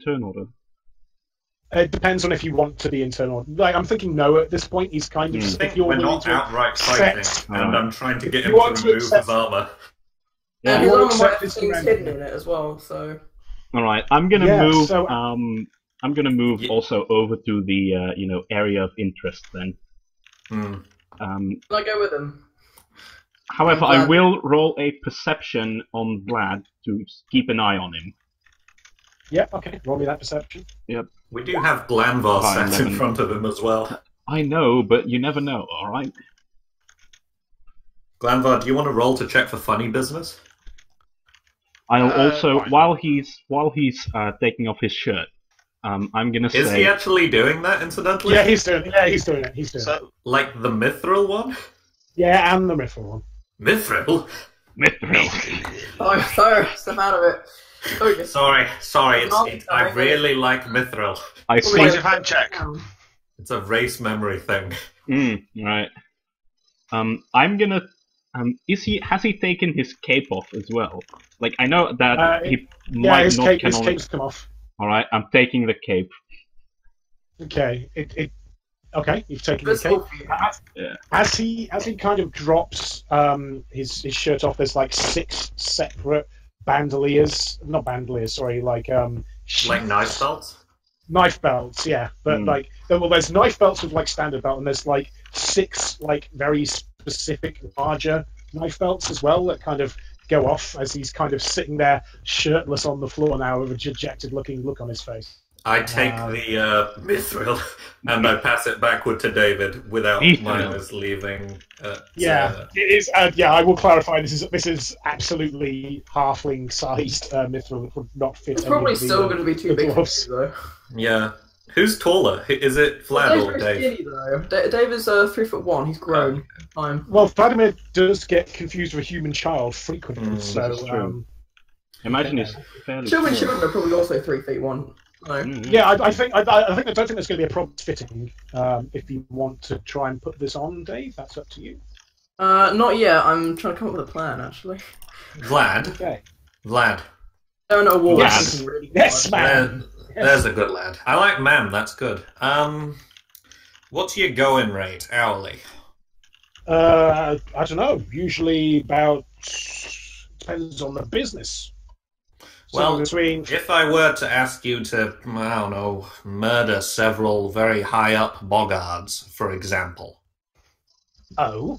turn order? It depends on if you want to be internal. Like I'm thinking, no. At this point, he's kind of. I If think you're we're willing not to outright fighting, accept- and I'm trying to get You him want to to remove his accept- armor. And You his want armor to might accept have this things surrender. hidden in it as well, so... All right, I'm gonna Yeah, move. so- I'm gonna move also over to the area of interest then. Hmm. Can I go with him? However, I'm I glad- will roll a perception on Vlad to keep an eye on him. Yeah, okay. Roll me that perception. Yep. We do have Glanvar Fine, sat in 11. front of him as well. I know, but you never know, alright? Glanvar, do you want to roll to check for funny business? I'll also, fine. while he's taking off his shirt, I'm gonna say... Is he actually doing that, incidentally? Yeah, he's doing it. He's doing it. So, Like the Mithril one? Yeah, and the Mithril one. Mithril? Mithril. Oh, sorry, step out of it. Okay. Sorry, I really like Mithril. I where's see... your hand check? It's a race memory thing. Right. I'm gonna... has he taken his cape off as well? Like, I know that he Yeah, might his, not cape, can his only... cape's come off. Alright, I'm taking the cape. Okay, okay, you've taken the That's cape. all. As he kind of drops his shirt off, there's like 6 separate bandoliers, not bandoliers, sorry, like Like knife belts? knife belts, yeah. But like, well, there's knife belts with like standard belt, and there's like 6 like very specific larger knife belts as well that kind of go off as he's kind of sitting there shirtless on the floor now with a dejected looking look on his face. I take the Mithril and I pass it backward to David without minus leaving. Yeah, it is. Yeah, I will clarify. This is absolutely halfling-sized Mithril. It would not fit. It's probably any of the, still going to be too big for gloves. you, though. Yeah. Who's taller? Is it Vlad Dave's or very Dave? skinny, though. Dave is 3'1". He's grown. Well, Vladimir does get confused with a human child frequently, so That's true. Imagine he's fairly Children small. are probably also 3'1". No. yeah, I don't think there's going to be a problem fitting. If you want to try and put this on, Dave, that's up to you. Not yet. I'm trying to come up with a plan, actually. Vlad? Okay. Vlad. No, no, war. Yes. Really Yes, hard. man. There's a good lad. I like man, that's good. What's your going rate hourly? I don't know. Usually about depends on the business. Well, between if I were to ask you to, I don't know, murder several very high up boggards, for example. oh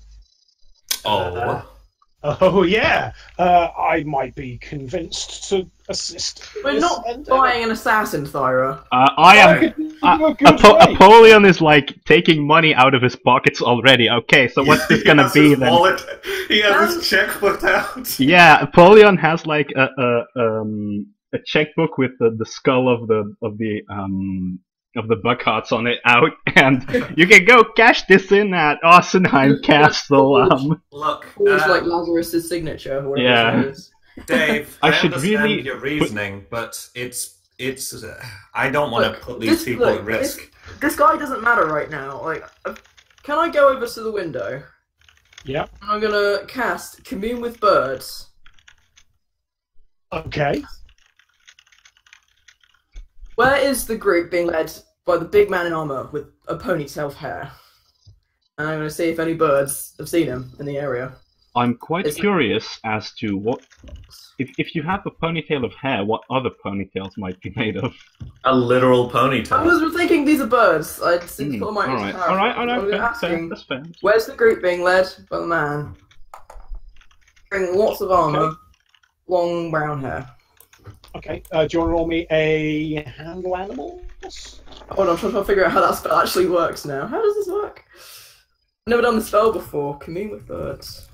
yeah, I might be convinced to assist. We're not buying an assassin, Thyra. I am... Apollyon is like taking money out of his pockets already. Okay, so what's this gonna be then? Wallet. He has his checkbook out. Yeah, Apollyon has like a checkbook with the skull of the Buckhearts on it out, and you can go cash this in at Arsenheim Castle. Look, Almost like Lazarus' signature. Or whatever Yeah. it is. Dave, I I should understand really your reasoning, but it's. I don't want to put these people at risk. This guy doesn't matter right now. Like, can I go over to the window? Yep. And I'm gonna cast Commune with Birds. Okay. Where is the group being led by the big man in armor with a ponytail of hair? And I'm gonna see if any birds have seen him in the area. I'm quite curious as to what... If you have a ponytail of hair, what other ponytails might be made of? A literal I ponytail. was thinking these are birds. I didn't put my Alright, asking, that's fair. where's the group being led by the man? Wearing lots of armor, long brown hair. Okay. Do you want to roll me a handle animals? Hold on, I'm trying to figure out how that spell actually works now. How does this work? I've never done the spell before. Commune with birds.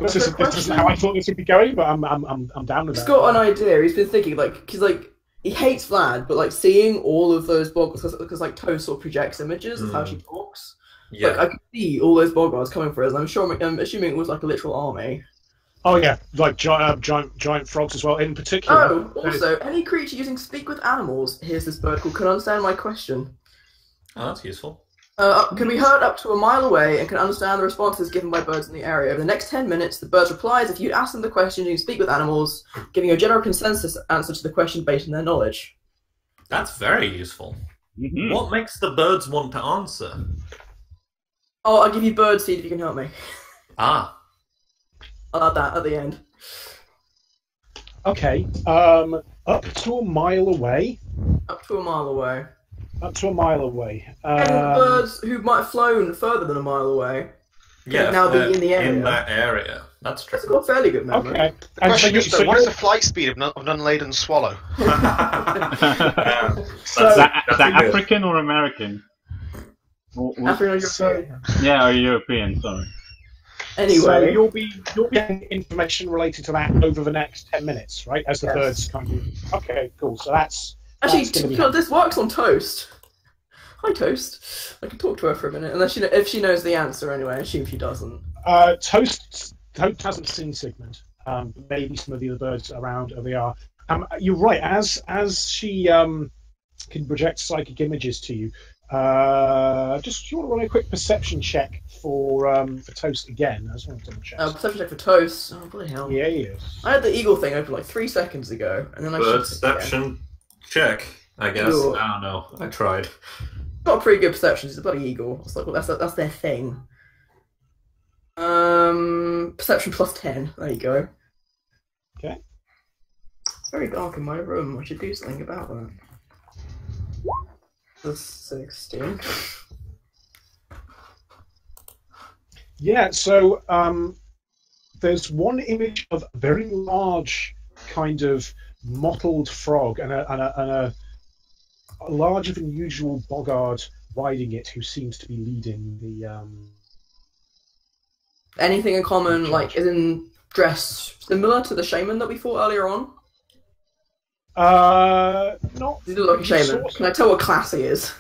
This isn't how I thought this would be going, but I'm down with He's that. got an idea. He's been thinking, like, because like he hates Vlad, but like seeing all of those boggles, because like Toe sort of projects images of how she talks. Yeah. Like I could see all those boggards coming for us. I'm assuming it was like a literal army. Oh yeah, like giant frogs as well. In particular. Oh, also, any creature using speak with animals. Here's this bird called can understand my question. Oh, that's useful. Can be heard up to a mile away and can understand the responses given by birds in the area. Over the next 10 minutes, the birds replies if you ask them the question you speak with animals, giving a general consensus answer to the question based on their knowledge. That's very useful. Mm-hmm. What makes the birds want to answer? Oh, I'll give you bird seed if you can help me. Ah. I'll add that at the end. Okay. Up to a mile away. Up to a mile away. Up to a mile away. And birds who might have flown further than a mile away Yeah, now be in the area. In that area. That's true. I've got fairly good memory. Okay. The question is, what is the flight speed of an unladen swallow? Is that African or American? African or European? Yeah, or European, sorry. Anyway. So you'll be getting information related to that over the next 10 minutes, right? As the birds kind of... Okay, cool. So that's... Actually, that's this works on Toast. Hi, Toast. I can talk to her for a minute, unless if she knows the answer anyway. I assume she doesn't. Toast hasn't seen Sigmund. Maybe some of the other birds around they are. You're right. As she can project psychic images to you, just do you want to run a quick perception check for Toast again? I just want to double check. Perception check for Toast. Oh bloody hell! Yeah, yes. I had the eagle thing open like 3 seconds ago, and then I perception check. I guess. Eagle. I don't know. I tried. Got a pretty good perception. It's a bloody eagle. It's like, well, that's their thing. Perception plus 10. There you go. Okay. It's very dark in my room. I should do something about that. The 16. Yeah. So there's one image of a very large, kind of mottled frog and a larger than usual boggard riding it, who seems to be leading the. Anything in common, like, is in dress similar to the shaman that we fought earlier on? Not. He does look like a shaman. Sort of. Can I tell what class he is?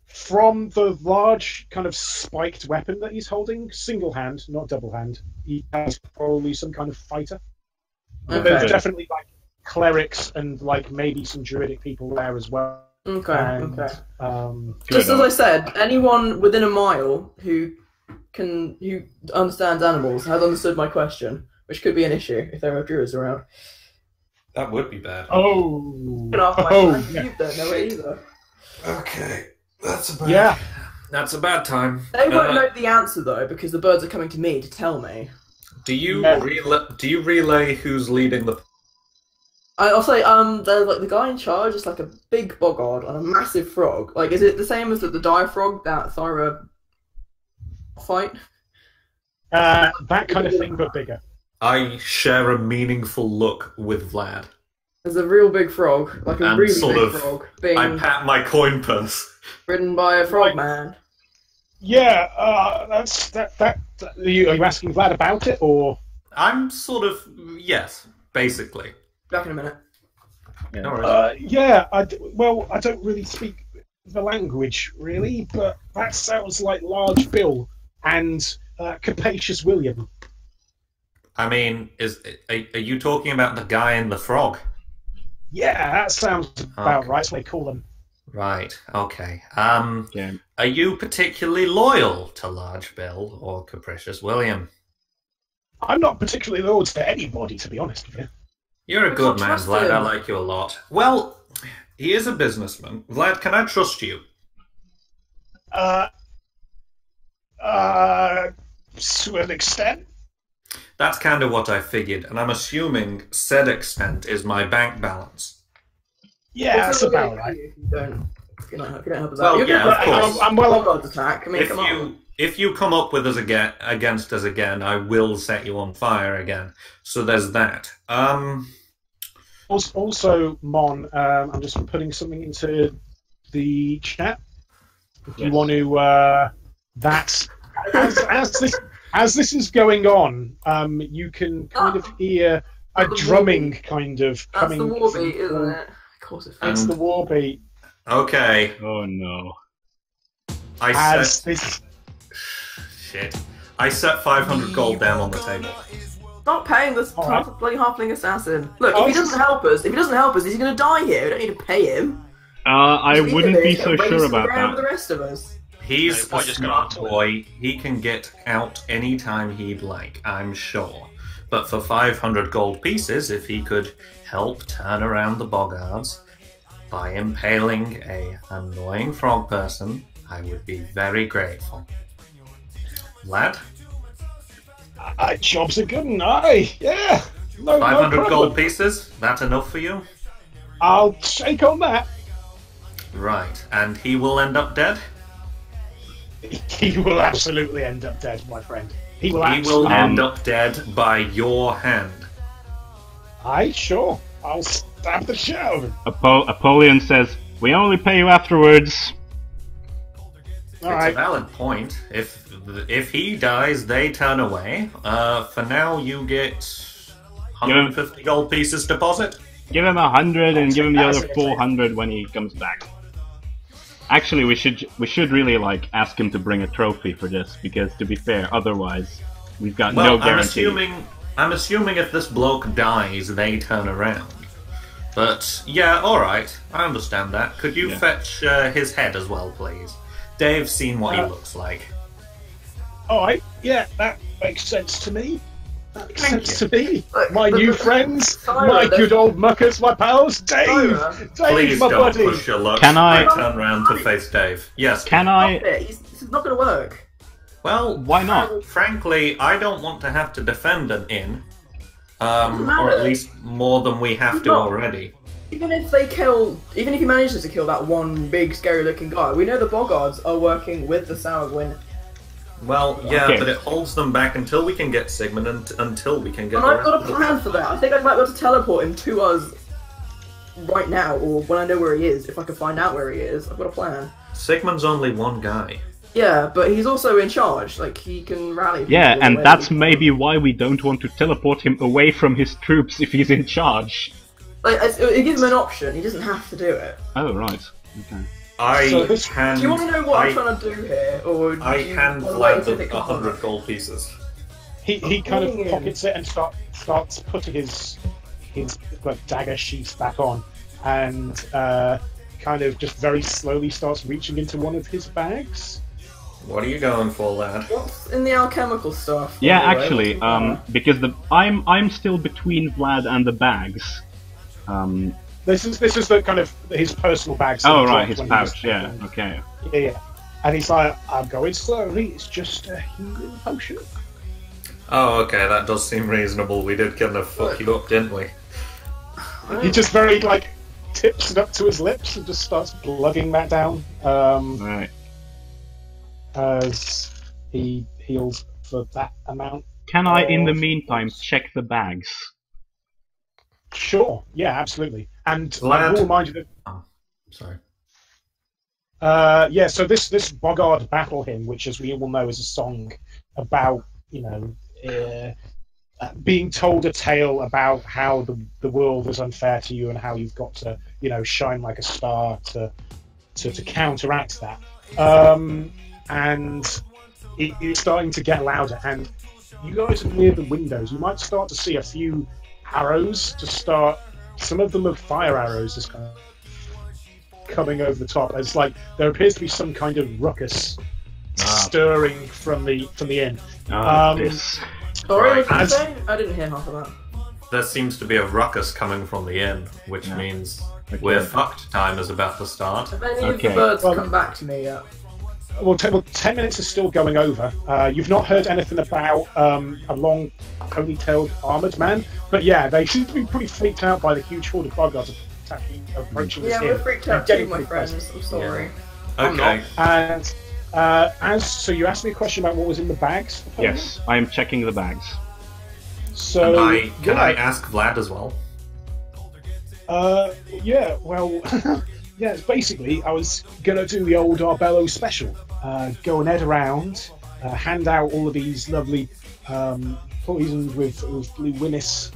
From the large kind of spiked weapon that he's holding, single hand, not double hand, he has probably some kind of fighter. Okay. There's definitely like clerics and like maybe some druidic people there as well. Okay, And, okay. Just as I said, anyone within a mile who understands animals has understood my question, which could be an issue if there are druids around. That would be bad. Oh. You don't know it either. Okay, that's a bad. That's a bad time. They won't know the answer though, because the birds are coming to me to tell me. Do you relay who's leading the? I'll say the guy in charge is like a big boggard on a massive frog. Like, is it the same as the dire frog that Thyra fight? That kind of thing, but bigger. I share a meaningful look with Vlad. There's a real big frog, like a And really sort big of- frog, being I pat my coin purse. ridden by a frog man. Yeah, are you asking Vlad about it, or? I'm sort of yes, basically. Back in a minute. Yeah. No worries. Yeah, I don't really speak the language, really, but that sounds like Large Bill and Capacious William. I mean, are you talking about the guy in the frog? Yeah, that sounds about Okay. right. That's what they call them. Right. Okay. Yeah. Are you particularly loyal to Large Bill or Capricious William? I'm not particularly loyal to anybody, to be honest with you. You're a good man, trust Vlad. him. I like you a lot. Well, he is a businessman. Vlad, can I trust you? To an extent. That's kind of what I figured, and I'm assuming said extent is my bank balance. Yeah, that's Also, about okay, right. If you don't help us Well, out. yeah, of course. I'm well Boggard's attack. I mean, come on. If you come up with us against us again, I will set you on fire again. So there's that. Also, Mon, I'm just putting something into the chat. If you want to, as this is going on, you can kind of hear a drumming kind of That's coming. the war beat, isn't it? Of course it's It's the war beat. Okay. Oh no. Shit. I set 500 gold down on the table. Stop paying this Alright. bloody halfling assassin. Look, Oh, if he doesn't help us, he's going to die here. We don't need to pay him. I Just leave wouldn't him be there, so race sure the about ground that. with the rest of us. He's No, a just go smart on to boy. He can get out anytime he'd like, I'm sure. But for 500 gold pieces, if he could help turn around the boggards by impaling a annoying frog person, I would be very grateful. Lad? Job's a good one, aye. Yeah. No 500 problem. gold pieces? That enough for you? I'll shake on that. Right. And he will end up dead? He will absolutely end up dead, my friend. He will end up dead by your hand. Aye, sure. I'll stab the shit out of him. Apollyon says, "We only pay you afterwards." It's a valid point. If he dies, they turn away. For now, you get 150 gold pieces deposit. Give him 100 and give him the other 400 when he comes back. Actually, we should really ask him to bring a trophy for this, because to be fair, otherwise we've got no guarantee. I'm assuming if this bloke dies, they turn around. But yeah, all right, I understand that. Could you fetch his head as well, please? Dave's seen what he looks like. All right, yeah, that makes sense to me. That makes sense to me. My new friends, my good old muckers, my pals, Dave, please my don't buddy. Push your luck. Can I turn around to face Dave? Yes. Can I? This is not going to work. Well, why not? Frankly, I don't want to have to defend an inn, or at least more than we have to already. Even if he manages to kill that one big scary-looking guy, we know the Boggards are working with the Sourgwyn. Well, yeah, but it holds them back until we can get Sigmund and until we can get. And I've got a plan for that. I think I might be able to teleport him to us right now, or when I know where he is, if I can find out where he is. I've got a plan. Sigmund's only one guy. Yeah, but he's also in charge. Like, he can rally people. Yeah, and that's maybe why we don't want to teleport him away from his troops if he's in charge. Like, it gives him an option. He doesn't have to do it. Oh, right. Okay. Do you want to know what I'm trying to do here, or I hand Vlad 100 gold pieces. He kind of pockets it and starts putting his dagger sheath back on, and kind of just very slowly starts reaching into one of his bags. What are you going for, lad? What's in the alchemical stuff? Yeah, actually, because I'm still between Vlad and the bags. This is the kind of his personal bag. Oh right, his pouch. Yeah. Okay. Yeah. And he's like, "I'm going slowly. It's just a healing potion." Oh, okay. That does seem reasonable. We did kind of fuck you up, didn't we? He just very tips it up to his lips and just starts plugging that down. Right. As he heals for that amount. Can I, in the meantime, check the bags? Sure. Yeah, absolutely. And I will remind you that. Oh, sorry. Yeah. So this Boggart battle hymn, which, as we all know, is a song about being told a tale about how the world is unfair to you and how you've got to shine like a star to counteract that. And it's starting to get louder, and you guys are near the windows. You might start to see a few arrows to start. Some of them are fire arrows, just kind of coming over the top. It's like there appears to be some kind of ruckus stirring from the inn. Sorry, what did you say? I didn't hear half of that. There seems to be a ruckus coming from the inn, which means we're fucked. Time is about to start. Have any of the birds come back to me yet? Well, 10 minutes is still going over. You've not heard anything about a long, ponytailed armoured man, but yeah, they seem to be pretty freaked out by the huge horde of Boggards approaching this inn. Yeah, we're freaked out too, my friends. I'm sorry. Okay. And so you asked me a question about what was in the bags? Yes, I am checking the bags. So can I ask Vlad as well? Yeah, well, yeah, basically, I was gonna do the old Arbello special. Go and head around, hand out all of these lovely poisoned with blue winnis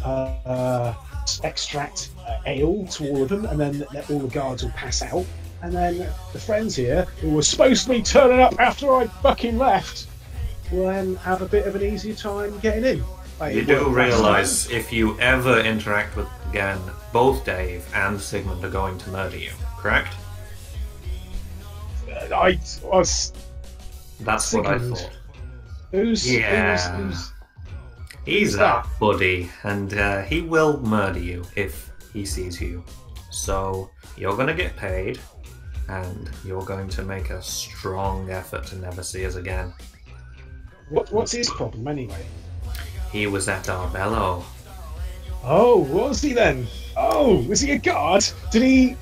extract ale to all of them, and then let all the guards all pass out. And then the friends here, who were supposed to be turning up after I fucking left, will then have a bit of an easier time getting in. You do realise if you ever interact with them again, both Dave and Sigmund are going to murder you, correct? I was. That's Sigmund. what I thought. Who's He's our buddy, and he will murder you if he sees you. So you're going to get paid, and you're going to make a strong effort to never see us again. What's his problem anyway? He was at Arbello. Oh, was he then? Oh, was he a guard? Did he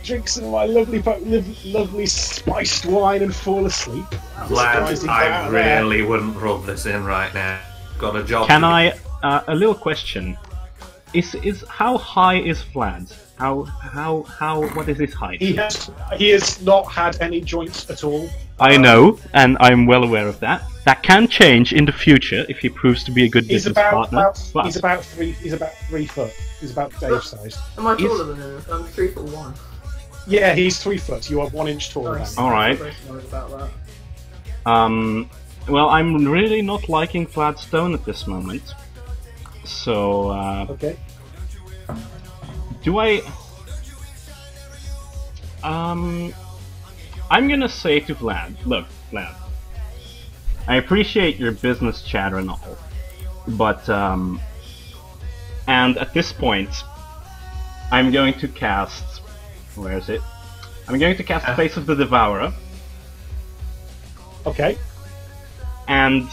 drink some of my lovely spiced wine and fall asleep? Lad, I really wouldn't rub this in right now. Got a job. Can I? A little question. Is how high is Vlad? What is his height? He has not had any joints at all. I know, and I'm well aware of that. That can change in the future if he proves to be a good business partner. He's about 3 foot. He's about Dave's size. Am I taller than him? I'm 3'1". Yeah, he's 3 foot. You are 1 inch taller than him. All right. Well, I'm really not liking Vlad's tone at this moment. So. Okay. Do I? I'm gonna say to Vlad, look, Vlad, I appreciate your business chatter and all, but, and at this point, I'm going to cast, where is it? I'm going to cast Face of the Devourer. Okay. And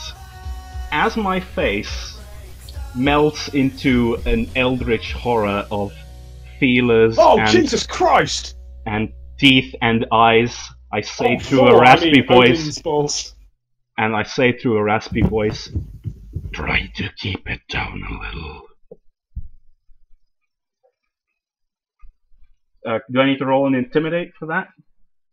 as my face melts into an eldritch horror of feelers and Jesus Christ! And teeth and eyes, I say through a raspy voice, and I say through a raspy voice, try to keep it down a little. Do I need to roll an intimidate for that?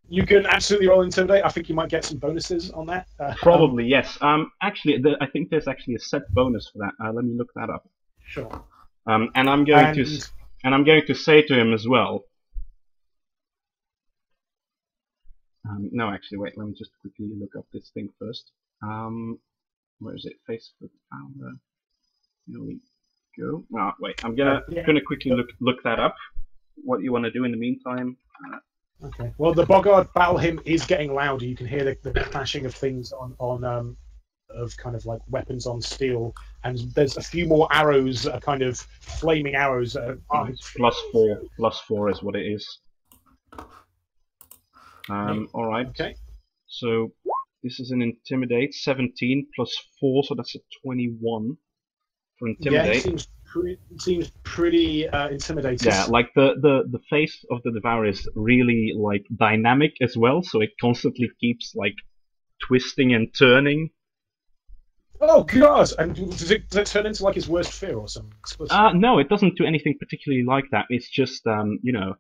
You can absolutely roll intimidate. I think you might get some bonuses on that. Probably, yes. Actually, I think there's actually a set bonus for that. Let me look that up. Sure. And I'm going to say to him as well. No, actually, wait. Let me just quickly look up this thing first. Where is it? Face of the Founder. Here we go. Oh, wait. I'm gonna quickly look that up. What you want to do in the meantime? Okay. Well, the Boggart battle hymn is getting louder. You can hear the clashing of things on of kind of like weapons on steel, and there's a few more arrows that are kind of flaming arrows. +4 is what it is. All right. Okay. So this is an intimidate 17 +4, so that's a 21 for intimidate. Yeah, it seems pretty intimidating. Yeah, like the face of the Devourer is really like dynamic as well, so it constantly keeps like twisting and turning. Oh god! And does it turn into like his worst fear or something? No, it doesn't do anything particularly like that. It's just you know,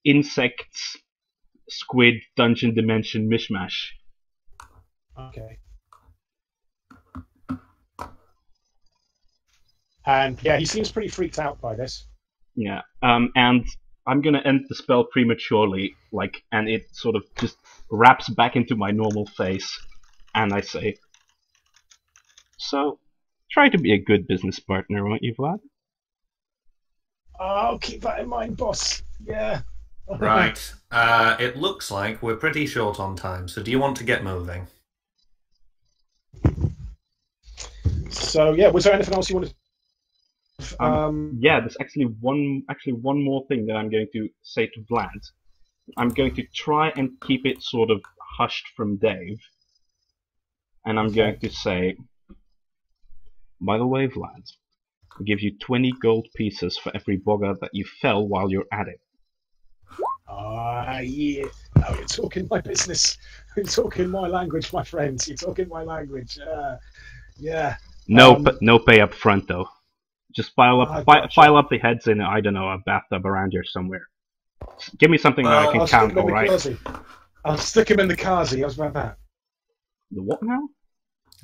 insects, squid, dungeon dimension mishmash. Okay. And yeah, he seems pretty freaked out by this. Yeah, and I'm gonna end the spell prematurely, like, and it sort of just wraps back into my normal face, and I say, so, try to be a good business partner, won't you, Vlad? I'll keep that in mind, boss. Yeah. Right. It looks like we're pretty short on time, so do you want to get moving? So yeah, was there anything else you wanted? Yeah, there's actually one more thing that I'm going to say to Vlad. I'm going to try and keep it sort of hushed from Dave, and I'm going to say, by the way, Vlad, I'll give you 20 gold pieces for every Boggart that you fell while you're at it. Yeah. Now you're talking my business. You're talking my language, my friends. You're talking my language. Yeah. No pay up front though. Just pile up the heads in, I don't know, a bathtub around here somewhere. Give me something that I can count, alright? I'll stick him in the Kazi. How's about that? The what now?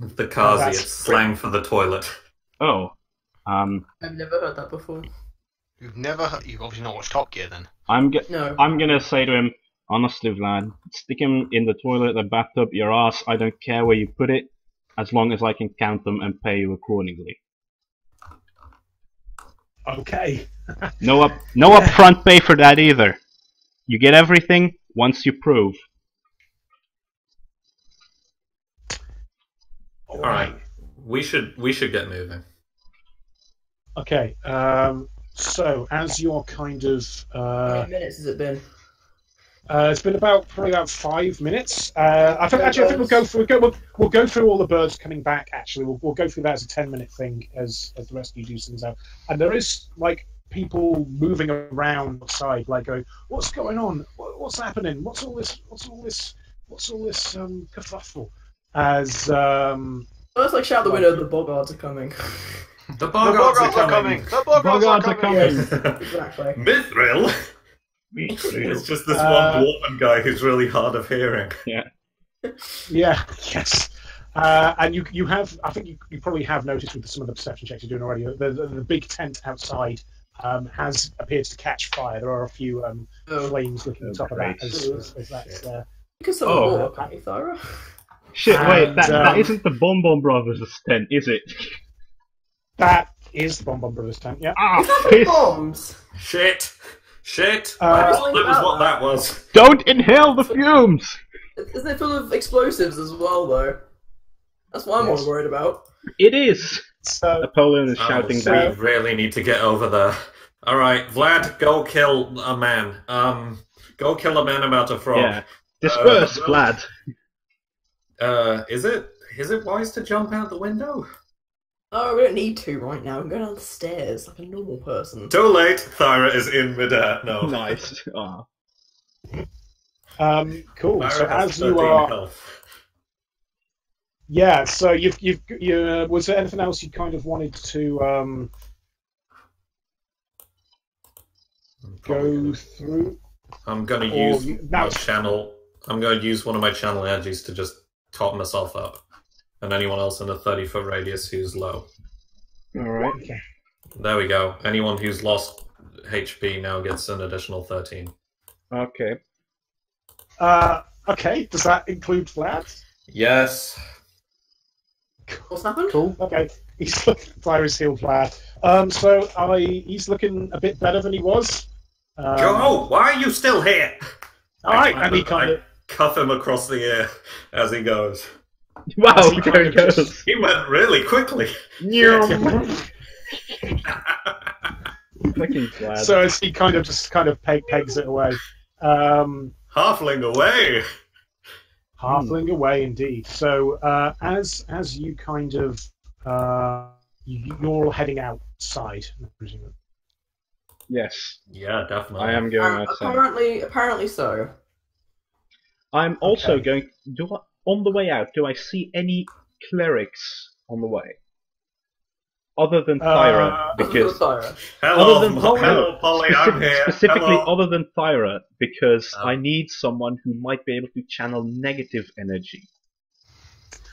The Kazi, it's slang for the toilet. Oh. I've never heard that before. You've obviously not watched Top Gear then. I'm gonna say to him, honestly, Vlad, stick him in the toilet, the bathtub, your ass, I don't care where you put it, as long as I can count them and pay you accordingly. Okay. No upfront pay for that either. You get everything once you prove. All right. We should get moving. Okay. So as you're kind of How many minutes has it been? It's been probably about 5 minutes. I think we'll go through all the birds coming back. Actually, we'll go through that as a 10-minute thing as the rest of you do things out. And there is like people moving around outside, like going, "What's going on? What's happening? What's all this kerfuffle?" As let's like shout the window. The Boggards are coming. The Boggards are coming. The Boggards are coming. Exactly. Mithril. It's just this one dwarven guy who's really hard of hearing. Yeah. Yeah. Yes. And you have, I think you probably have noticed with some of the perception checks you're doing already, the big tent outside has appears to catch fire. There are a few flames looking on top of that as that's there. Because of water, Thyra. Shit, wait, that isn't the Bon Bon Brothers' tent, is it? That is the Bon Bon Brothers tent, yeah. Is that for bombs? Shit! That was what that was. Don't inhale the fumes! Isn't it full of explosives as well, though? That's what I'm more worried about. It is! So, Napoleon is shouting down. We really need to get over there. Alright, Vlad, go kill a man. Go kill a man about a frog. Yeah. Disperse, Vlad. Is it wise to jump out the window? Oh, we don't need to right now. I'm going down the stairs like a normal person. Too late. Thyra is in midair. No. Nice. Aw. Cool. Thyra So has as you 13 are, health. yeah. So you was there anything else you kind of wanted to go through? I'm gonna use my channel. I'm gonna use one of my channel energies to just top myself up, and anyone else in a 30-foot radius who's low. Alright. Okay. There we go. Anyone who's lost HP now gets an additional 13. Okay. Okay. Does that include Vlad? Yes. What's happened? Cool. Okay. He's looking. Thyra's healed Vlad. So he's looking a bit better than he was. Joe, why are you still here? All right, and he kind of cuff him across the ear as he goes. Wow, there he goes. He went really quickly. Fucking Vlad. So as he kind of pegs it away. Halfling away. Halfling away, indeed. So as you kind of you're all heading outside, I presume. Yes. Yeah, definitely. I am going outside. Apparently so. I'm also going. On the way out, do I see any clerics on the way? Other than Thyra, because Hello, Polly, I'm here. Specifically, Hello. other than Thyra, because I need someone who might be able to channel negative energy.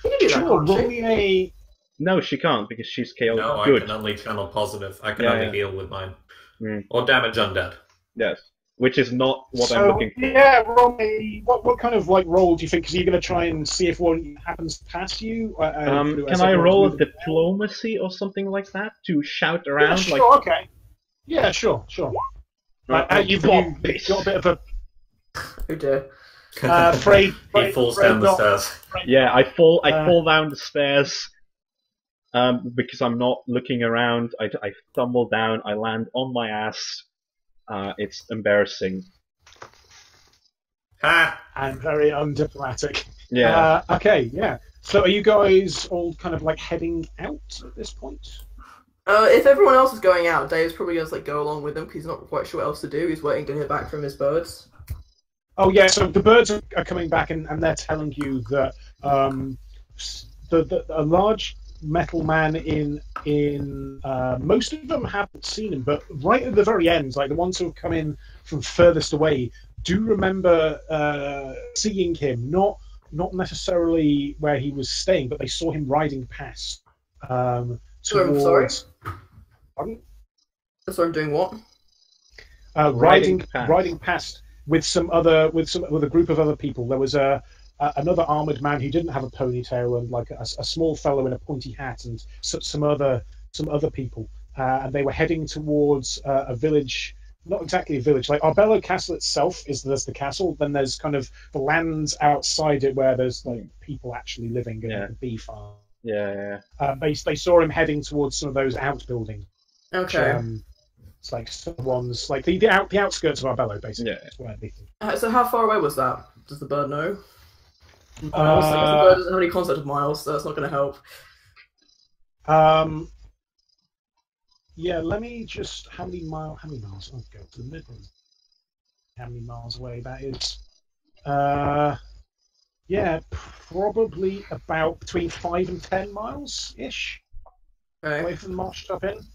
You can do that, Sure, can't roll you? me a. No, she can't because she's chaotic. No, I Good. can only channel positive. I can Yeah, only yeah. heal with mine. Mm. Or damage undead. Yes, which is not what I'm So looking for. yeah, roll me. What kind of like roll do you think? Because you're going to try and see if one happens past you. Can I roll a diplomacy or something like that to shout around? Yeah, sure. Like, Okay. Yeah, sure. You've got a bit of a Oh dear. He falls down the stairs. yeah, I fall down the stairs. Because I'm not looking around, I stumble down. I land on my ass. It's embarrassing. Ha! and very undiplomatic. Yeah. Okay, yeah. So are you guys all kind of like heading out at this point? If everyone else is going out, Dave's probably going to like go along with them because he's not quite sure what else to do. He's waiting to hear back from his birds. Oh yeah, so the birds are coming back and they're telling you that a large metal man in most of them haven't seen him, but right at the very end, like the ones who have come in from furthest away, do remember seeing him, not necessarily where he was staying, but they saw him riding past. Sorry? Pardon? So I'm doing what? Riding past with a group of other people. There was another armored man who didn't have a ponytail and like a small fellow in a pointy hat and some other people, and they were heading towards a village. Not exactly a village. Like Arbello Castle itself there's the castle. Then there's kind of the lands outside it where there's like people actually living in the bee farm. Yeah. They saw him heading towards some of those outbuildings. Okay. It's like someone's like the outskirts of Arbello, basically. Yeah. That's where they think. So how far away was that? Does the bird know? I guess the Uh, bird doesn't have any concept of miles, so that's not going to help. Yeah, let me just how many miles? I'll go to the Midlands. How many miles away that is? Yeah, probably about between 5 and 10 miles ish Okay. away from the Marsh Top Inn.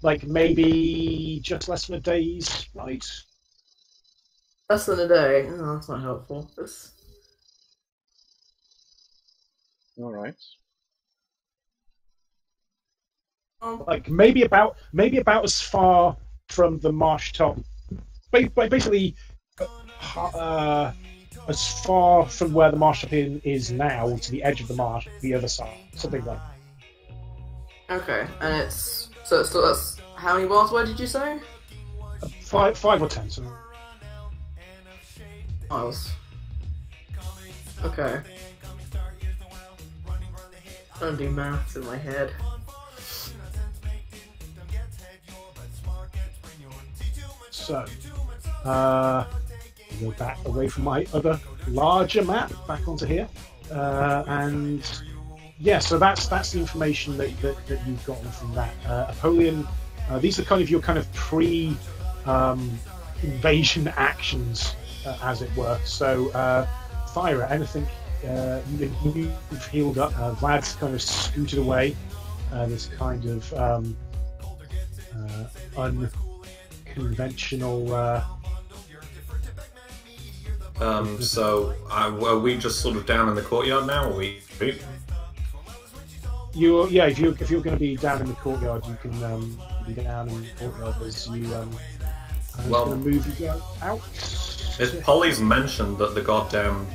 Like maybe just less than a day's ride. Less than a day. Oh, that's not helpful. That's... All right. Like maybe about as far from the Marsh Top, basically as far from where the Marsh Top Inn is now to the edge of the marsh, the other side, something like that. Okay, and it's so that's how many miles away did you say? 5 or 10. So. Miles. Okay. I don't do maths in my head. So, go back away from my other larger map, back onto here, and yeah, so that's the information that you've gotten from that. Apollyon, these are kind of your kind of pre-invasion actions, as it were. So, Thyra, anything you've healed up? Vlad's kind of scooted away. This kind of unconventional. So are we just sort of down in the courtyard now, or are we? If you're going to be down in the courtyard, you can be down in the courtyard as you. I'm going to move you out. Polly's mentioned that the goddamn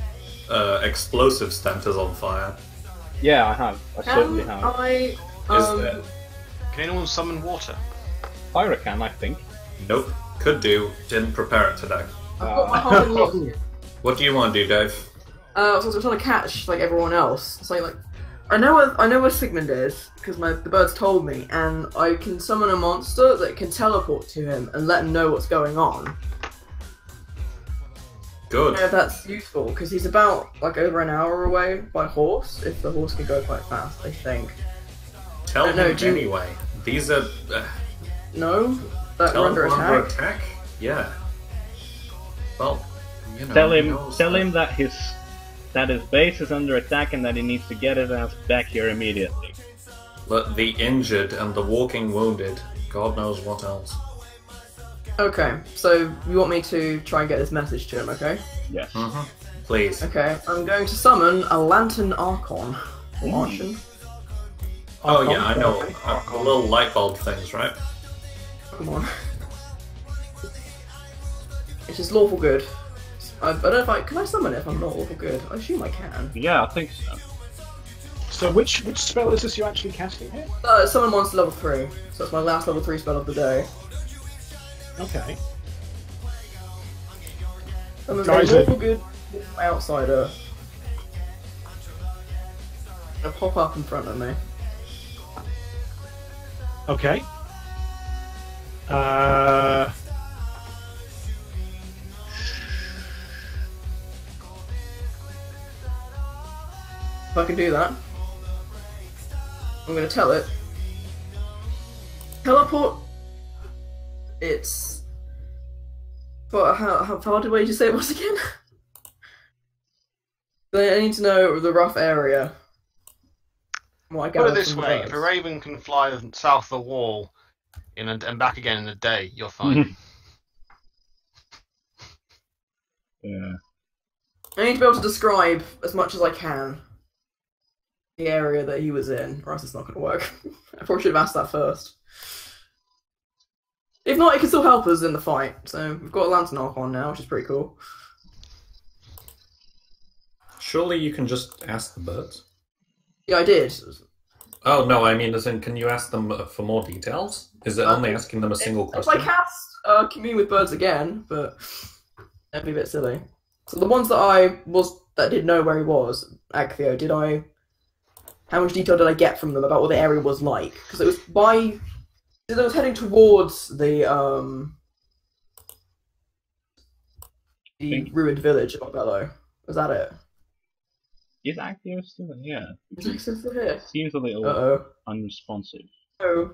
explosive tent is on fire. Yeah, I have. I certainly have. Is there? Can anyone summon water? Thyra can, I think. Nope. Could do. Didn't prepare it today. I've got my heart in luck. What do you want to do, Dave? So I was trying to catch like everyone else. So like, I know where Sigmund is because the birds told me, and I can summon a monster that can teleport to him and let him know what's going on. Good. Yeah, that's useful because he's about like over an hour away by horse. If the horse can go quite fast, I think. Tell him anyway. These are. No, that we're under attack. Yeah. Well, you know. Tell him that his base is under attack and that he needs to get his ass back here immediately. But the injured and the walking wounded, God knows what else. Okay, so you want me to try and get this message to him, okay? Yes. Mm-hmm. Please. Okay, I'm going to summon a Lantern Archon. Archon? Oh yeah, I know. The little light bulb things, right? Come on. It's just lawful good. I don't know if can I summon it if I'm not lawful good? I assume I can. Yeah, I think so. So which spell is this you're actually casting here? Summon monster level 3. So that's my last level 3 spell of the day. Okay. Summon Guys, a lawful good outsider. Gonna pop up in front of me. Okay. If I can do that, I'm gonna tell it. Teleport. It's. But how far did you say it was again? I need to know the rough area. Put it this way: if a raven can fly south of the wall and back again in a day, you're fine. Yeah. I need to be able to describe as much as I can the area that he was in, or else it's not going to work. I probably should have asked that first. If not, it can still help us in the fight. So we've got a Lantern Archon now, which is pretty cool. Surely you can just ask the birds. Yeah, I did. Oh no, I mean, as in, can you ask them for more details? Is it only asking them a single If question? I cast Commune with Birds again, but that'd be a bit silly. So the ones that did know where he was, Acthio, how much detail did I get from them about what the area was like? Because it was by So I was heading towards the ruined village of Bello. Was that it? Is Actio still here? Is Actio still here? Seems a little unresponsive. Oh.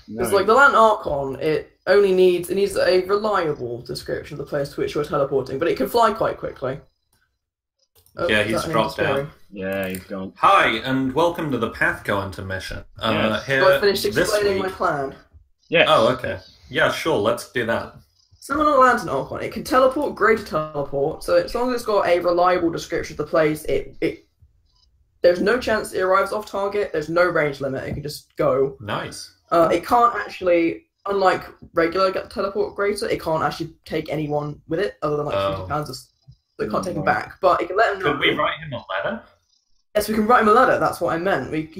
No. It's like the Lantern Archon, it needs a reliable description of the place to which you're teleporting, but it can fly quite quickly. Oh, yeah, he's dropped down. Yeah, he's gone. Hi, and welcome to the PATHCO intermission. Yes. Here, I finished explaining my plan. Yes. Oh, okay. Yeah, sure, let's do that. Summon a Lantern Archon. It can teleport, greater teleport, so as long as it's got a reliable description of the place, there's no chance it arrives off target, there's no range limit, it can just go. Nice. It can't actually, unlike regular teleport greater, it can't actually take anyone with it, other than like 50 pounds, so it can't take him back. But it can let him know. Could we write him a letter? Yes, we can write him a letter, that's what I meant. It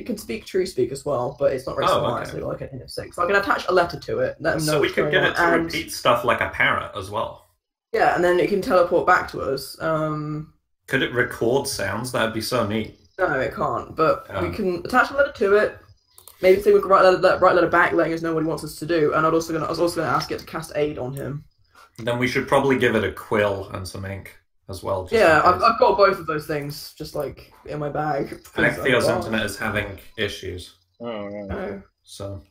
can speak true speak as well, but it's not very smart, so like an N of 6. So I can attach a letter to it, let him know so we what's could going get on, it to repeat stuff like a parrot as well. Yeah, and then it can teleport back to us. Could it record sounds? That'd be so neat. No, it can't, but we can attach a letter to it. Maybe we can write a letter back letting us know what he wants us to do, and I was also going to ask it to cast aid on him. Then we should probably give it a quill and some ink as well. Yeah, I've got both of those things just like in my bag. Actio's internet is having issues. Oh, right. So,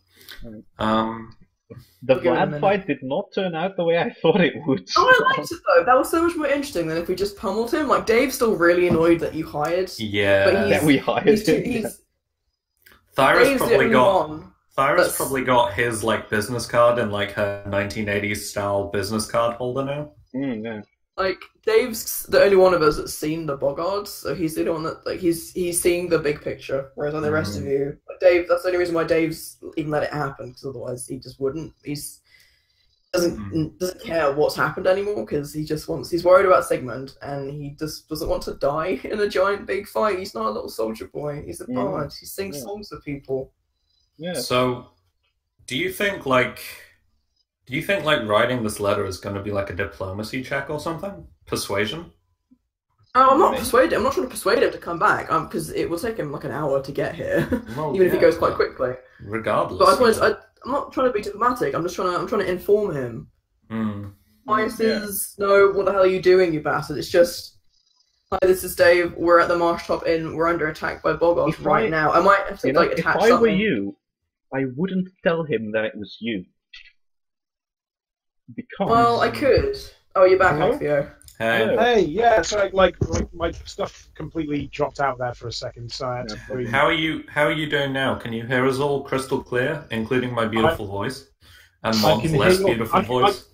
the Vlad fight did not turn out the way I thought it would. Oh, I liked it though. That was so much more interesting than if we just pummeled him. Like Dave's still really annoyed that you hired. Yeah, but that we hired him. Thyra's probably got his like business card in like her 1980s style business card holder now. Yeah. Like Dave's the only one of us that's seen the Boggards, so he's the only one that like he's seeing the big picture, whereas on the rest of you, like Dave, that's the only reason why Dave's even let it happen, because otherwise he just wouldn't. He's doesn't care what's happened anymore because he's worried about Sigmund and he just doesn't want to die in a giant big fight. He's not a little soldier boy. He's a bard. He sings songs for people. Yeah. So, do you think writing this letter is going to be like a diplomacy check or something? Persuasion? Oh, I'm not persuaded. I'm not trying to persuade him to come back because it will take him like an hour to get here, well, even if he goes quite quickly. Regardless. But I'm not trying to be diplomatic. I'm trying to inform him. Biases, no, what the hell are you doing, you bastard? It's just, hi, this is Dave. We're at the Marsh Top Inn. We're under attack by Boggards right now. I might have to attach something. If I were you, I wouldn't tell him that it was you. Because... Well, I could. Oh, you're back, Actio. Hey, yeah. So like my stuff completely dropped out there for a second. So I had to How are you doing now? Can you hear us all crystal clear, including my beautiful voice and Mon's less beautiful voice?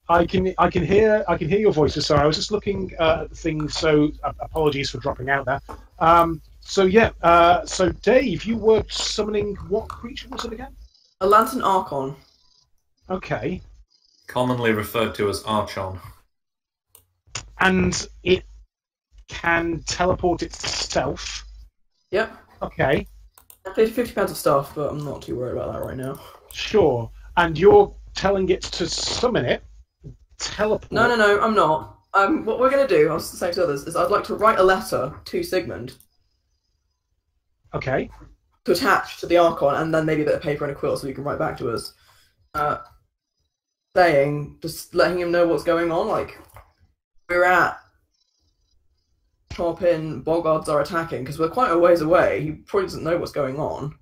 I can hear your voices. Sorry, I was just looking at the things. So apologies for dropping out there. So Dave, you were summoning what creature was it again? A Lantern Archon. Okay. Commonly referred to as Archon. And it can teleport itself. Yep. Okay. I paid £50 of stuff, but I'm not too worried about that right now. Sure. And you're telling it to summon it, teleport. No, I'm not. What we're going to do, I was saying to others, is I'd like to write a letter to Sigmund. Okay. To attach to the Archon, and then maybe a bit of paper and a quill so he can write back to us. Just letting him know what's going on, like, we're at Top Inn, Boggards are attacking, because we're quite a ways away. He probably doesn't know what's going on.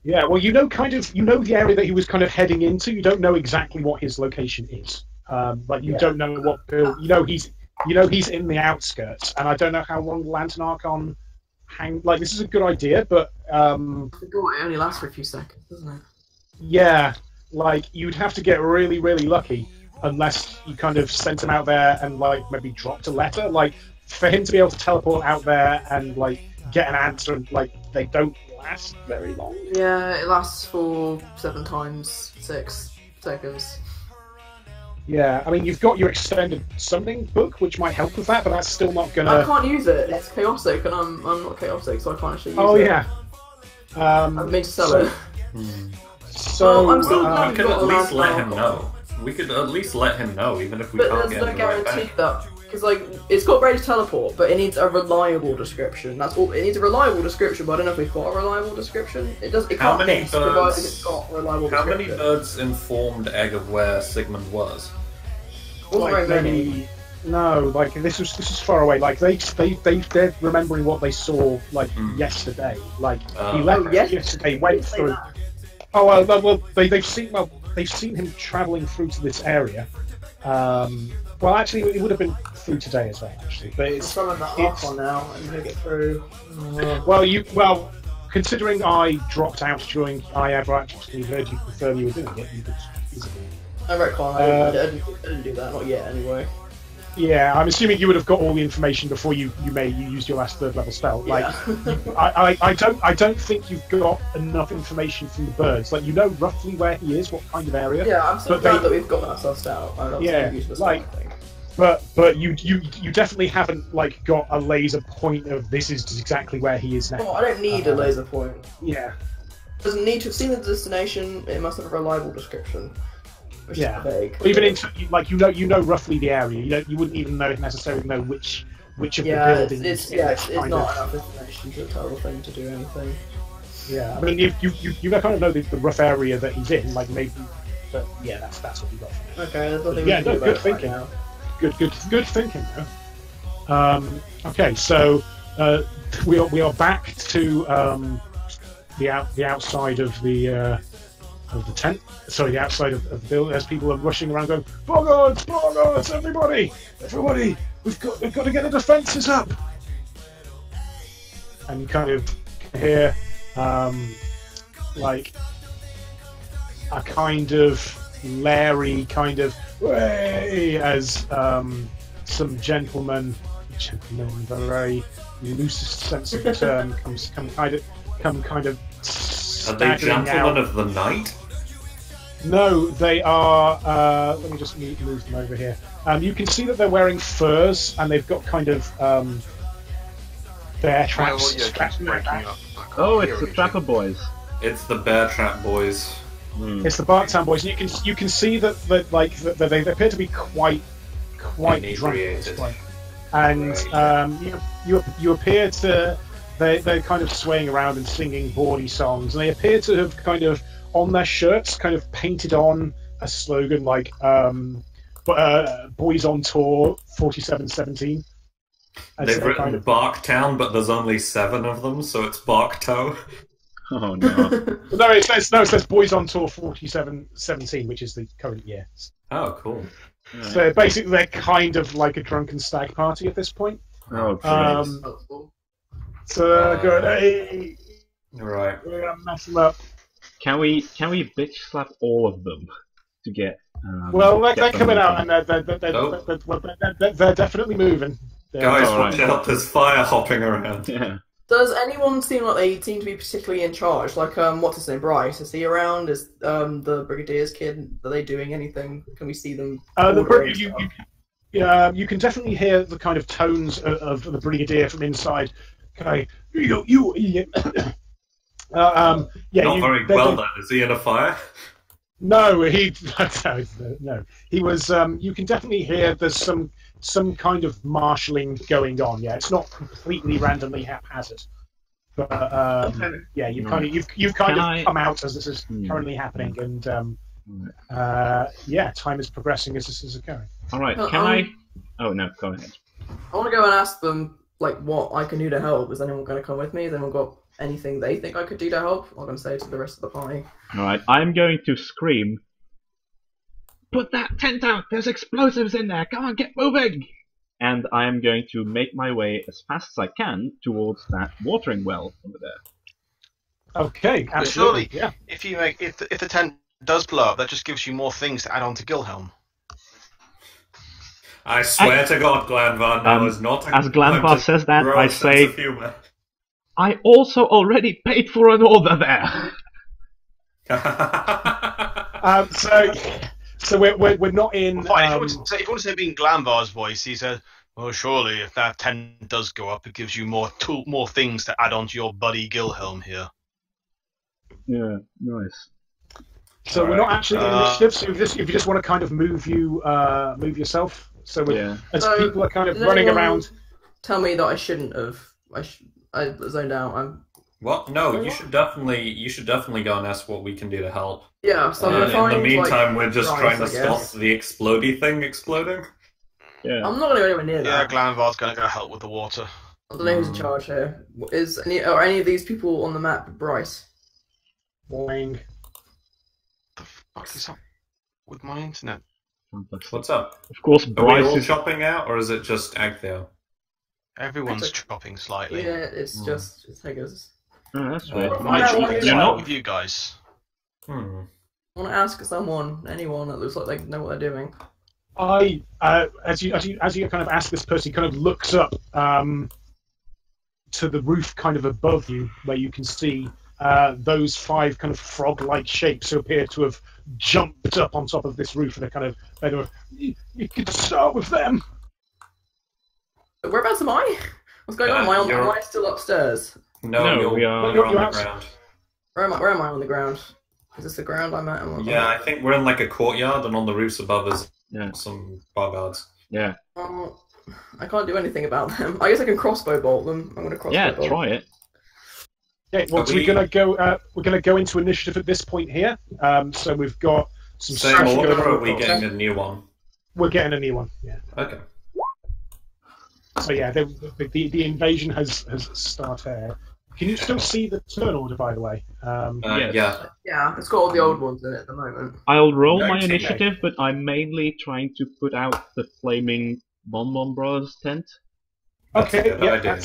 Yeah, well, you know the area that he was kind of heading into. You don't know exactly what his location is. You don't know what build. He's in the outskirts, and I don't know how long Lantern Archon hang. Like, this is a good idea, but It only lasts for a few seconds, doesn't it? Yeah, like you'd have to get really, really lucky. Unless you kind of sent him out there and like maybe dropped a letter, like for him to be able to teleport out there and like get an answer, and like they don't last very long. Yeah, it lasts for 7 times 6 seconds. Yeah, I mean you've got your extended summoning book, which might help with that, but that's still not gonna. I can't use it. It's chaotic, and I'm not chaotic, so I can't actually use it. Oh yeah. I meant to sell it. So I'm still we could at least let him know. We could at least let him know, even if we can't get him But there's no right back. guarantee that Because like it's got ready to teleport, but it needs a reliable description. That's all. It needs a reliable description, but I don't know if we've got a reliable description. It does. It How can't many miss, birds? provided it's got a reliable How description. many birds informed Egg of where Sigmund was? Wasn't very many. maybe- No, like this was far away. Like they're remembering what they saw like yesterday. Like he left yesterday, went Say through. that. Oh well, they've seen him travelling through to this area. Well, actually, it would have been through today as well. Actually, but I'm it's summon that it's- arc on now and make it through. well, considering I dropped out during I ever actually heard you confirm you were doing it, you could easily. I retcon. I didn't do that. Not yet, anyway. Yeah, I'm assuming you would have got all the information before you used your last third level spell. Like, Yeah. I don't think you've got enough information from the birds. Like, you know roughly where he is, what kind of area. Yeah, I'm so But glad they- that we've got that sussed out. I don't Yeah, think useless like- thing. But you definitely haven't like got a laser point of this is exactly where he is now. Oh, I don't need a laser point. Yeah, Doesn't need to have seen the destination. It must have a reliable description. Which Yeah. is vague. even in like you know roughly the area. You wouldn't even necessarily know which of Yeah, the buildings. it's in not this kind of- enough information to tell the thing to do anything. Yeah, I mean, you kind of know the rough area that he's in, like maybe, but yeah, that's what you got. From it. Okay, there's nothing Yeah, we can do no, about good it right thinking. now. Good thinking. Though. Okay, so we are back to the outside of the tent. Sorry, the outside of the building as people are rushing around, going, "Boggards, everybody! We've got to get the defences up!" And you kind of hear like a kind of Larry kind of way as some gentleman with a very loosest sense of the term come kind of Are they staggering gentlemen out. of the night? No, they are. Let me just move them over here. You can see that they're wearing furs and they've got kind of bear My traps audio strapped keeps to their breaking back. up. I can't Oh, it's hear the anything. Trapper Boys. It's the Bear Trap Boys. Hmm. It's the Barktown boys, and you can see that they appear to be quite drunk at this Inebriated. point, and Right. you appear to they're kind of swaying around and singing bawdy songs, and they appear to have kind of on their shirts kind of painted on a slogan like "Boys on Tour 4717." As They've they're written kind of- Barktown, but there's only 7 of them, so it's Barktow. Oh no. no, it says Boys on Tour 4717, which is the current year. Oh, cool. So basically, they're kind of like a drunken stag party at this point. Oh, great. So they're going, hey, Right. we're gonna mess them up. Can we bitch slap all of them to get? Well, they're get them coming out, moving? and they're definitely moving. Guys, All watch right. out, there's fire hopping around. Yeah. Does anyone seem like they seem to be particularly in charge? Like, what's his name, Bryce? Is he around? Is the Brigadier's kid? Are they doing anything? Can we see them? ordering stuff? You can definitely hear the kind of tones of the Brigadier from inside. Okay, you idiot. Not very they're- well then, is he in a fire? No, no. He was. You can definitely hear there's some kind of marshalling going on. Yeah, it's not completely randomly haphazard, but yeah, you've kind of come out as this is currently happening, and yeah, time is progressing as this is occurring. All right. Can I? Oh no. Go ahead. I want to go and ask them like what I can do to help. Is anyone going to come with me? Has anyone got anything they think I could do to help? I'm going to say to the rest of the party. All right. I'm going to scream. Put that tent out! There's explosives in there! Come on, get moving! And I am going to make my way as fast as I can towards that watering well over there. Okay, absolutely. Surely, Yeah. if the tent does blow up, that just gives you more things to add on to Gilhelm. I swear to God, Glanvar, now is not a as Glanvar time to says that, grow I a sense say- of humour. I also already paid for an order there! So we're not in. Fine, if you want to say it in Glanvar's voice, he said, "Well, surely if that tent does go up, it gives you more things to add on to your buddy Gilhelm here." Yeah, nice. So we're not actually in Alright. initiative. So if you just want to kind of move yourself So Yeah. as So, people are kind of does running anyone around. Tell me that I shouldn't have. I zoned out. What? No, you should definitely go and ask what we can do to help. Yeah, so I'm gonna In find. the meantime, like, we're just rice, trying to I guess. stop the explodey thing exploding. Yeah. I'm not gonna go anywhere near Yeah, that. Glanvar's gonna go help with the water. I don't know who's in charge here. Are any of these people on the map Bryce? Boing. The fuck is up with my internet? Fantastic. What's up? Of course, Are we Bryce all is. chopping out, or is it just Agtheo? Everyone's Actually- chopping slightly. Yeah, it's just it's Haggers. Oh, that's Oh, right. I'm I'm Yeah, chopping you're slightly not- with you guys. Hmm. I want to ask anyone that looks like they know what they're doing. As you kind of ask this person, he kind of looks up to the roof, kind of above you, where you can see those 5 kind of frog-like shapes who appear to have jumped up on top of this roof, and you could start with them. Whereabouts am I? What's going on? Am I still upstairs? No, we are- you're on the you're ground. Where am I on the ground? Is this the ground I'm at? Yeah, I think we're in like a courtyard, and on the roofs above is Yeah. some bogards. Yeah. I can't do anything about them. I guess I can crossbow bolt them. I'm gonna crossbow Yeah, bolt. try it. Okay, well, Are we're gonna go. We're gonna go into initiative at this point here. So we've got some Same strategy order, going or on. are we getting a new one? We're getting a new one. Yeah. Okay. So yeah, the invasion has started. Can you still see the turn order, by the way? Yes. Yeah. Yeah, it's got all the old ones in it at the moment. I'll roll my Okay. initiative, but I'm mainly trying to put out the flaming Bonbon Bros tent. That's a Okay, good yeah, idea.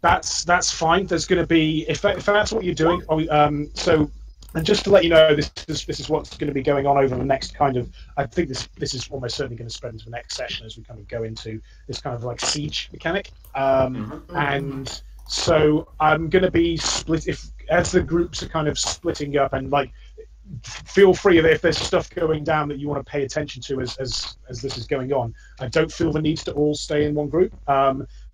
that's fine. There's going to be if that's what you're doing. So, and just to let you know, this is what's going to be going on over the next kind of. I think this is almost certainly going to spread into the next session as we kind of go into this kind of like siege mechanic. And so I'm going to be split as the groups are kind of splitting up, and like feel free if there's stuff going down that you want to pay attention to as this is going on. I don't feel the need to all stay in one group.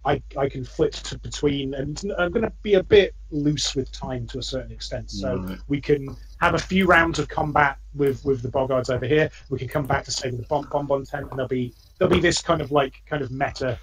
I can flit between, and I'm going to be a bit loose with time to a certain extent. So Right. we can have a few rounds of combat with the bogards over here. We can come back to saving the bonbon tent, and there'll be this kind of meta.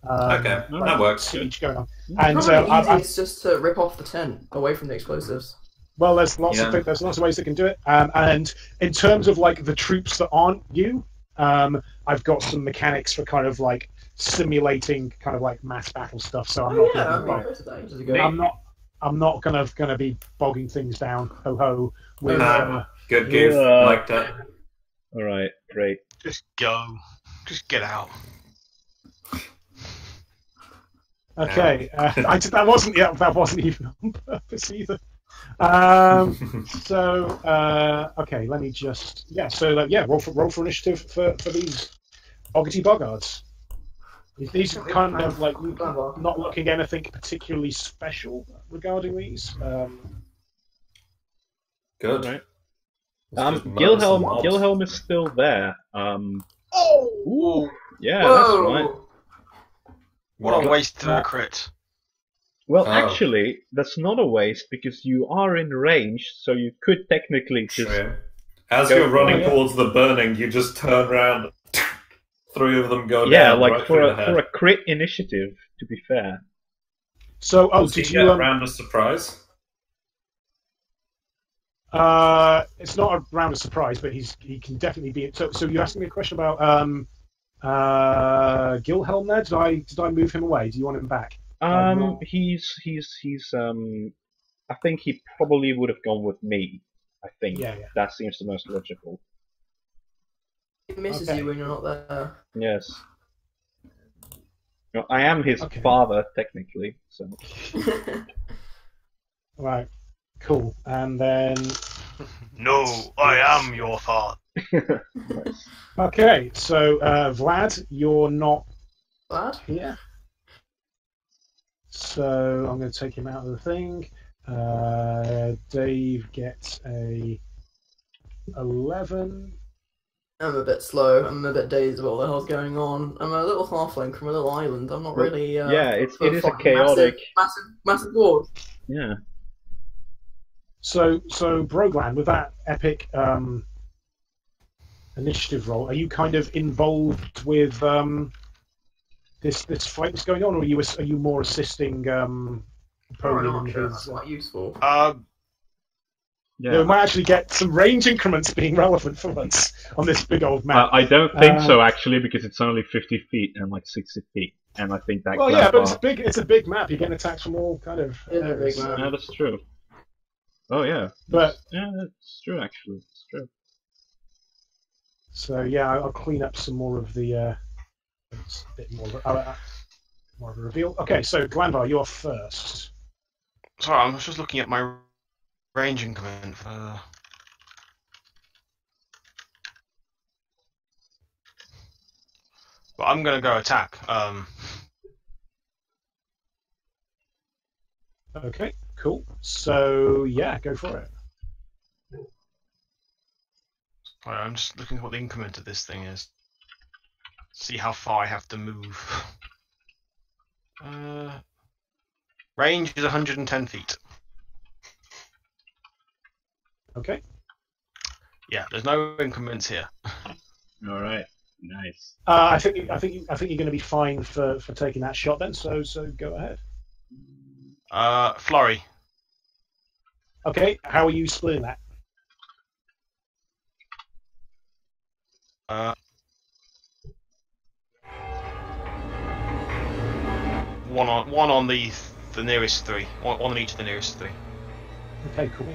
Okay, that works. Siege going on, and Probably easiest just to rip off the tent away from the explosives. well, there's lots Yeah. of ways that can do it. And in terms of like the troops that aren't you, I've got some mechanics for kind of like simulating kind of like mass battle stuff. So I'm not I'm not gonna be bogging things down. Ho ho. With, Good goof. Yeah. Like that. Alright, great. Just go. Just get out. okay, that wasn't even on purpose either. Okay, let me just roll for initiative for these Boggity Boggards. These are kind of like not looking anything particularly special regarding these. Good. Right. Let's just murder some mobs. Gilhelm is still there. Oh! Yeah, Whoa! that's right. What a waste of a crit. Well, Oh. actually, that's not a waste because you are in range, so you could technically just. True. As Go you're for running it. towards the burning, you just turn around. 3 of them go Yeah, down. like right for through the head. a crit initiative. To be fair. So, Does did he you? get round of surprise? It's not a round of surprise, but he can definitely be. So you're asking me a question about Gilhelm there? Did I move him away? Do you want him back? No. He's I think he probably would have gone with me. I think Yeah. that seems the most logical. It misses Okay. you when you're not there. Yes. No, I am his Okay. father technically, so. Right. Cool. And then No, I am your father. Nice. okay. So Vlad, you're not Bad? here. So I'm going to take him out of the thing. Dave gets a 11. I'm a bit slow. I'm a bit dazed about what the hell's going on. I'm a little halfling from a little island. I'm not really. Yeah, it is a fucking chaotic. massive board. Yeah. So Broglan, with that epic initiative roll. Are you kind of involved with this fight that's going on, or are you more assisting Napoleon in his? That's quite useful. Yeah. We might actually get some range increments being relevant for once on this big old map. I don't think so, actually, because it's only 50 feet and like 60 feet, and I think that. Well, yeah, but it's a big map. You're getting attacked from all kind of. Big map. Yeah, that's true. Oh yeah, but yeah, that's true. Actually, it's true. So yeah, I'll clean up some more of the. It's a bit more of a reveal. Okay, so Glanvar, you're first. Sorry, I was just looking at my range increment for. But I'm gonna go attack. Okay, cool. So yeah, go for it. Right, I'm just looking at what the increment of this thing is. See how far I have to move. Range is 110 feet. Okay. Yeah, there's no increments here. All right, nice. I think you're going to be fine for taking that shot then. So go ahead. Flurry. Okay, how are you splitting that? One on the nearest three. One on each of the nearest three. Okay, cool.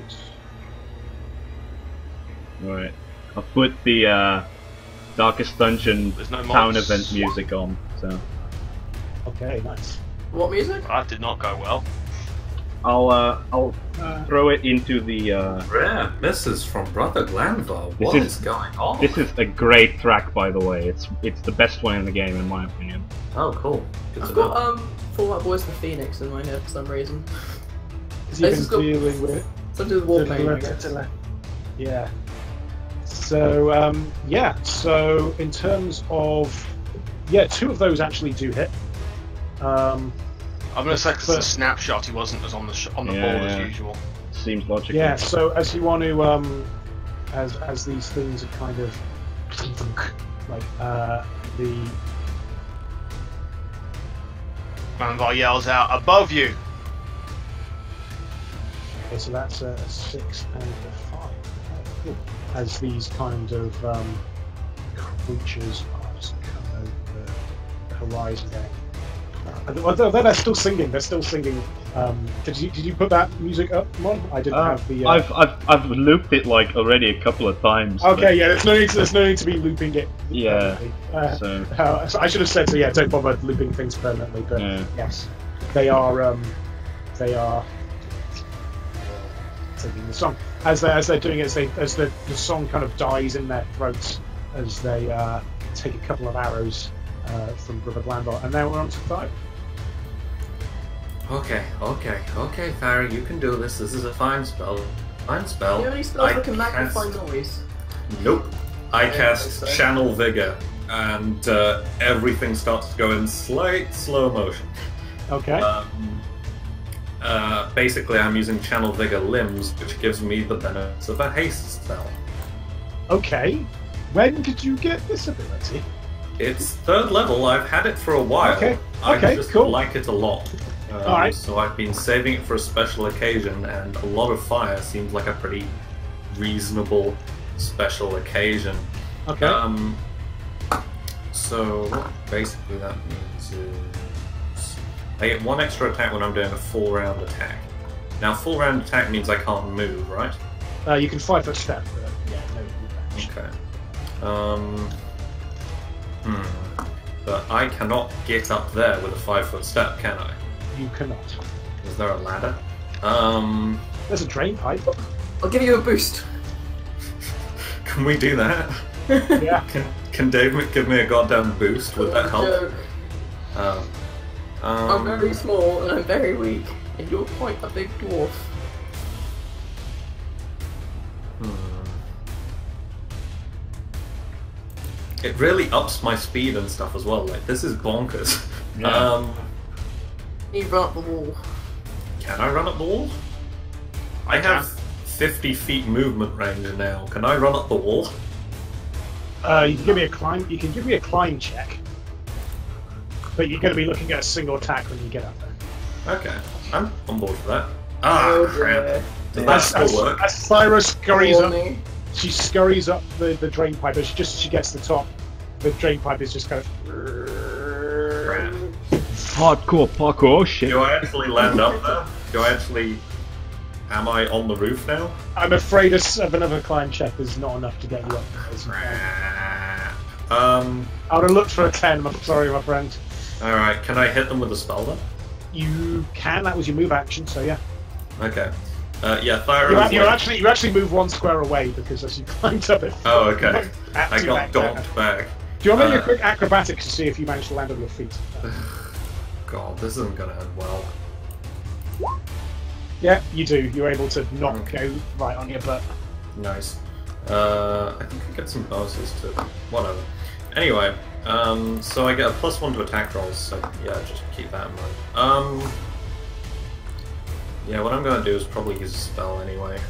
Alright. I'll put the Darkest Dungeon town event music on, so. Okay, nice. What music? That did not go well. I'll throw it into the Rare misses from Brother Glanvar. What is going on? This is a great track, by the way. It's the best one in the game, in my opinion. Oh, cool. Good I've got Fall Out Boys for Phoenix in my head for some reason. Is he dealing with something to do with Warpaint, I guess. Yeah. So yeah. So in terms of two of those actually do hit. I'm gonna say it's a snapshot. He wasn't as on the board as usual. Seems logical. Yeah. So as you want to as these things are kind of like the Glanvar yells out, "Above you!" Okay, so that's a 6 and a 5. Cool. As these kind of creatures are just coming over the horizon there. They're still singing. They're still singing. Did you put that music up, Mon? I didn't have the. I've looped it like already a couple of times. Okay, but... yeah. There's no need to be looping it. Yeah. So I should have said so. Yeah, don't bother looping things permanently. But yes, they are singing the song as they're doing it. As the song kind of dies in their throats as they take a couple of arrows from Brother Glanvar, and now we're on to 5. Okay, Farah, you can do this. This is a fine spell. Fine spell. Do you have any spells that can magnify noise? Nope. I cast Channel Vigor, and everything starts to go in slight slow motion. Okay. Basically, I'm using Channel Vigor Limbs, which gives me the benefits of a haste spell. Okay. When did you get this ability? It's 3rd level. I've had it for a while. Okay, I just cool. like it a lot. Alright. So I've been saving it for a special occasion, and a lot of fire seems like a pretty reasonable special occasion. Okay. So what basically that means is I get 1 extra attack when I'm doing a full round attack. Now, full round attack means I can't move, right? You can 5-foot step, but yeah, no movement. Okay. But I cannot get up there with a 5-foot step, can I? You cannot. Is there a ladder? There's a drain pipe. I'll give you a boost. Can we do that? Yeah. Can Dave give me a goddamn boost? Would that help? I'm very small and I'm very weak, and you're quite a big dwarf. It really ups my speed and stuff as well. Like, this is bonkers. Yeah. You run up the wall. Can I run up the wall? I have 50 feet movement range now. Can I run up the wall? You can give me a climb. You can give me a climb check, but you're going to be looking at a single attack when you get up there. Okay, I'm on board for that. Ah, crap. Does that still work? As Thyra scurries up, she scurries up the drain pipe. As just as she gets to the top, the drain pipe is just kind of. Crap. Hardcore parkour, shit. Do I actually land up there? Do I actually... Am I on the roof now? I'm afraid of another climb check is not enough to get you up there. I would have looked for a 10, I'm sorry, my friend. Alright, can I hit them with a spell then? You can, that was your move action, so yeah. Okay. Yeah, Thyra... You actually move one square away, because as you climbed up it... Oh, okay. I got donked back. Do you want to make a quick acrobatics to see if you manage to land on your feet? God, this isn't gonna end well. Yeah, you do. You're able to not go right on your butt. Nice. I think I get some bonuses to... whatever. Anyway, so I get a +1 to attack rolls, so yeah, just keep that in mind. Yeah, what I'm gonna do is probably use a spell anyway.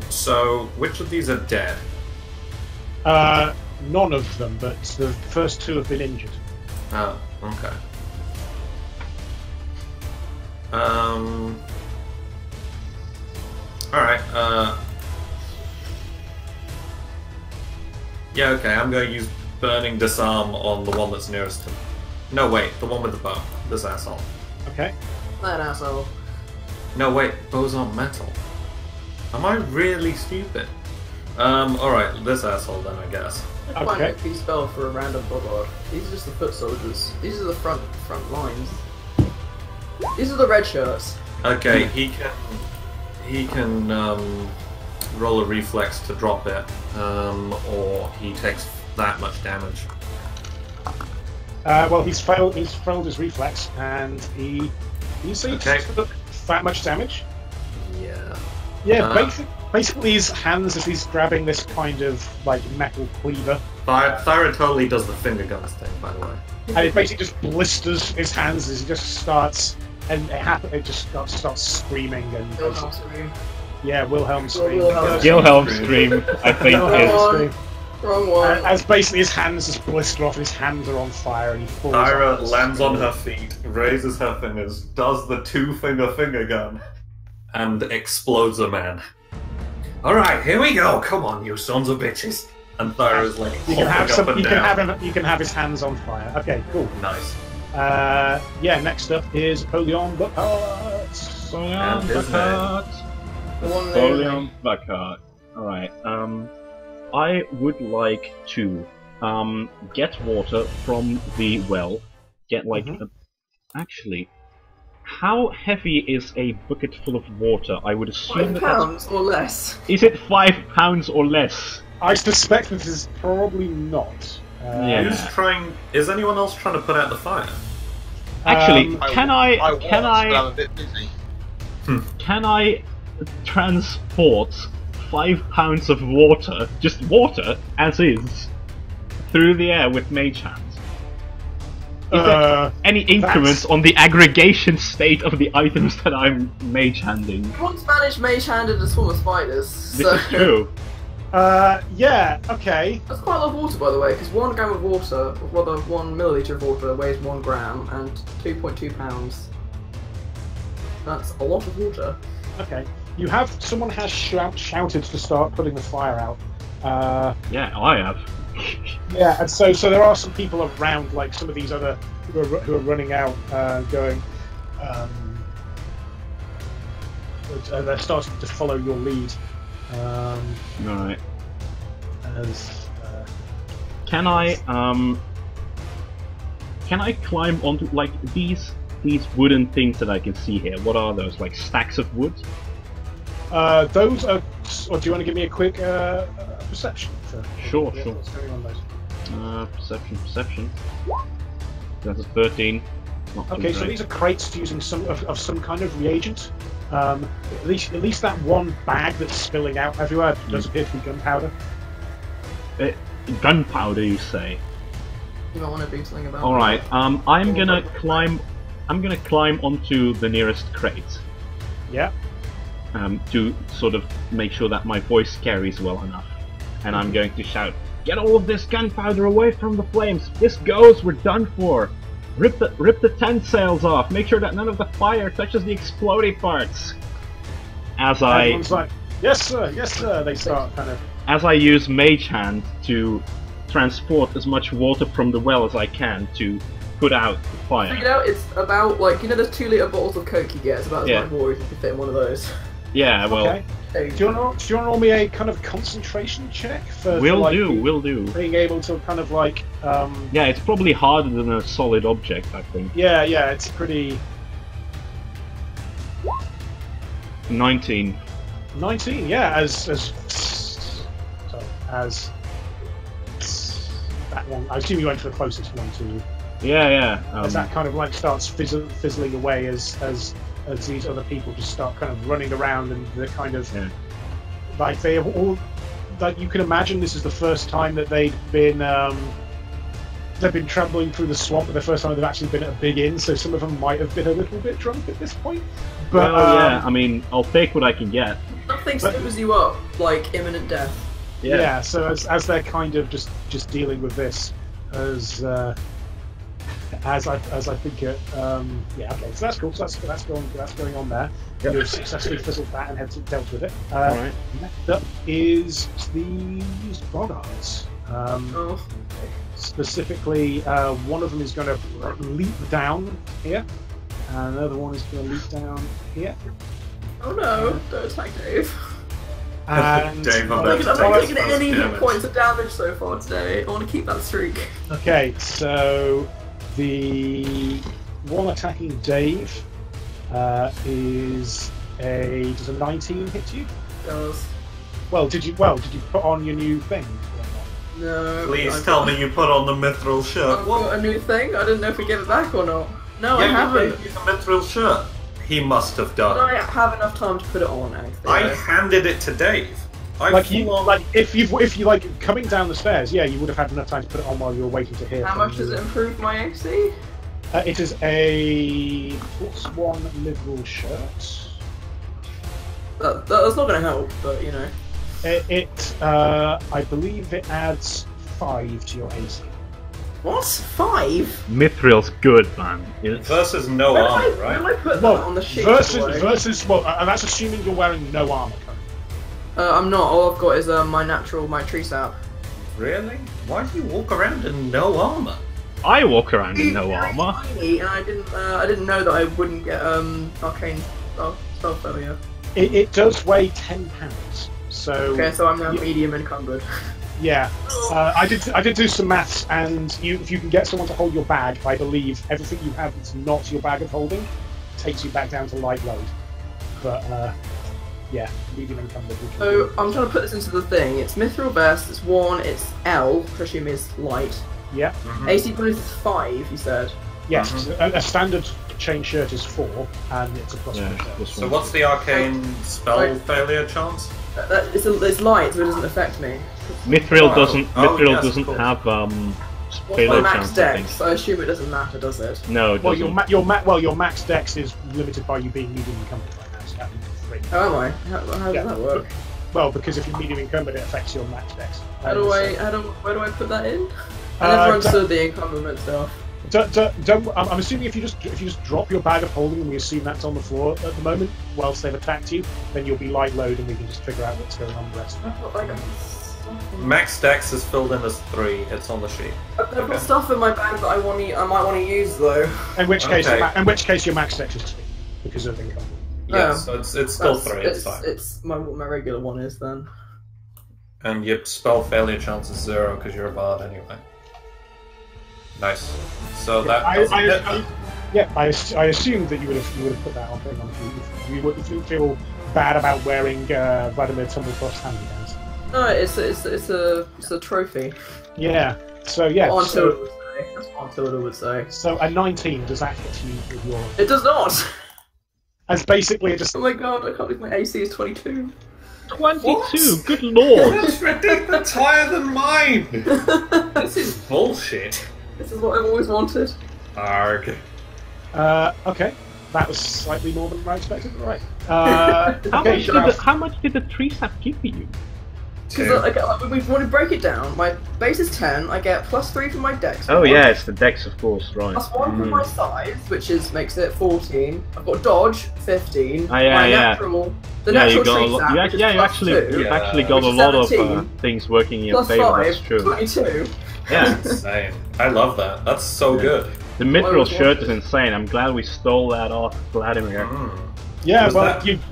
So, which of these are dead? None of them, but the first two have been injured. Oh, okay. Alright, yeah, okay, I'm going to use Burning Disarm on the one that's nearest to me. No, wait, the one with the bow. This asshole. Okay. That asshole. No, wait, bows aren't metal. Am I really stupid? Alright, this asshole then, I guess. Quite a key spell for a random boggart. These are just the foot soldiers. These are the front lines. These are the red shirts. Okay, he can roll a reflex to drop it, or he takes that much damage. Well, he's failed his reflex, and he took that much damage. Yeah. Yeah, basically his hands as he's grabbing this kind of like metal cleaver. Thyra totally does the finger guns thing, by the way. And it basically just blisters his hands as he just starts, and it just starts screaming and. Wilhelm scream. Yeah, Wilhelm scream. Wilhelm scream, I think is. Wrong one. As basically his hands just blister off, and his hands are on fire, and he falls. Thyra lands on her feet, raises her fingers, does the finger gun, and explodes a man. Alright, here we go. Come on, you sons of bitches. And Thyra's like hopping up and down. You can have his hands on fire. Okay, cool. Nice. Yeah, next up is Napoleon Buckhart. Napoleon Buckhart. Alright, I would like to get water from the well. Get like actually, how heavy is a bucket full of water? I would assume 5 pounds or less. Is it 5 pounds or less? I suspect this is probably not. Yeah. Is anyone else trying to put out the fire? Actually, can I I'm a bit busy. Can I transport 5 pounds of water, just water as is, through the air with mage hands? Is there any increments on the aggregation state of the items that I'm mage handing? I once managed mage handed a swarm of spiders. This is true. Yeah, okay. That's quite a lot of water, by the way, because 1 gram of water, or rather 1 milliliter of water, weighs 1 gram and 2.2 pounds. That's a lot of water. Okay. Someone has shouted to start putting the fire out. Yeah, I have. Yeah, and so there are some people around, like some of these other who are running out, going. They're starting to follow your lead. Alright. Can I climb onto like these wooden things that I can see here? What are those? Like stacks of wood? Those are. Or do you want to give me a quick perception? Sure. What's going on those? Perception. That's a 13. Okay, so these are crates using some kind of reagent. At least that one bag that's spilling out everywhere does appear to be gunpowder. Gunpowder, you say? You might want to do something about. All right. I'm gonna climb onto the nearest crate. Yeah. To sort of make sure that my voice carries well enough, and I'm going to shout, Get all of this gunpowder away from the flames. If this goes, we're done for. Rip the tent sails off. Make sure that none of the fire touches the exploding parts. Everyone's like, yes sir. They start kind of. As I use Mage Hand to transport as much water from the well as I can to put out the fire. Figured out it's about like those 2-litre bottles of Coke you get. It's about as much water as you can fit in one of those. Yeah, well. Okay. Do you want to roll me a kind of concentration check for? Will do. Being able to kind of like. Yeah, it's probably harder than a solid object, I think. Yeah, it's pretty. 19. 19, yeah, as that one. I assume you went for the closest one to you. Yeah. As that kind of like starts fizzling away as these other people just start kind of running around, and they're kind of like they have all, like you can imagine this is the first time that they've been travelling through the swamp, but the first time they've actually been at a big inn, so some of them might have been a little bit drunk at this point. But I mean, I'll take what I can get. Nothing sobers you up like imminent death. Yeah, so as they're kind of just dealing with this, as I think it, okay, so that's cool. So that's going on there. Yep. You've successfully fizzled that and had dealt with it. Right. Next up is these boggards. Specifically, one of them is going to leap down here, and another one is going to leap down here. Oh no! Don't attack Dave. And Dave, I'm not taking any hit points of damage so far today. I want to keep that streak. Okay, so the one attacking Dave does a 19 hit you? Does. Well, did you put on your new thing? No. Please tell me you put on the mithril shirt. I've got a new thing. I didn't know if we gave it back or not. No, yeah, I haven't. You gave me the mithril shirt. He must have done. I don't have enough time to put it on. Actually. I handed it to Dave. If you like coming down the stairs, yeah, you would have had enough time to put it on while you were waiting to hear. How much does it improve my AC? It is a +1 liberal shirt. That's not going to help, but you know. I believe it adds 5 to your AC. What? 5? Mithril's good, man. Versus no armor, right? Where do I put that on the sheet? Versus, and that's assuming you're wearing no armor. I'm not. All I've got is my tree sap. Really? Why do you walk around in no armor? I walk around in no armor. Tiny, and I didn't know that I wouldn't get arcane spell failure. It does weigh 10 pounds. So okay, so I'm now medium encumbered. Yeah, I did do some maths, and if you can get someone to hold your bag, I believe everything you have that's not your bag of holding takes you back down to light load. But yeah, medium encumbered. So I'm trying to put this into the thing. It's mithril vest. It's 1. It's L, which I assume is light. Yeah. AC bonus is 5. You said. Yes, a standard chain shirt is 4, and it's a +1 shirt. So what's the arcane spell failure chance? It's light, so it doesn't affect me. Mithril doesn't cool. have What's my failure max chance, I dex? think. I assume it doesn't matter, does it? No, it Well, doesn't. your max dex is limited by you being medium encumbered right now. So that means 3. How am I? How does that work? Well, because if you're medium encumbered, it affects your max dex. Where do I put that in? I never understood the encumberment stuff. I'm assuming if you just drop your bag of holding, and we assume that's on the floor at the moment, whilst they've attacked you, then you'll be light load, and we can just figure out what's going on with the rest of it. Max dex is filled in as 3. It's on the sheet. I've got stuff in my bag that I might want to use though. In which case your max dex is 2 because of income. Yeah, so it's still 3. It's fine. It's my regular one is then. And your spell failure chance is 0 because you're a bard anyway. Nice. So that. I assumed that you would have put that on thing on you wouldn't feel bad about wearing Vladimir Tumblecroft's hand-me-downs. No, it's a trophy. Yeah. So yeah. That's what Tilda would say. So a 19, does that hit you with your? It does not. As basically just. Oh my god! I can't believe my AC is 22. 22. What? Good lord. That's higher than mine. This is bullshit. This is what I've always wanted. Arg. Okay. That was slightly more than I expected. Right. How much did the tree sap give you? We want to break it down. My base is 10. I get +3 from my dex. Oh yeah, it's the dex, of course, right? +1 from my size, which makes it 14. I've got dodge 15. Oh yeah, my yeah. Natural, the natural trait stat, you've actually got a lot of things working in your favor. That's true. 22. Yeah, insane. I love that. That's so good. The mithril shirt is insane. I'm glad we stole that off Vladimir. Yeah,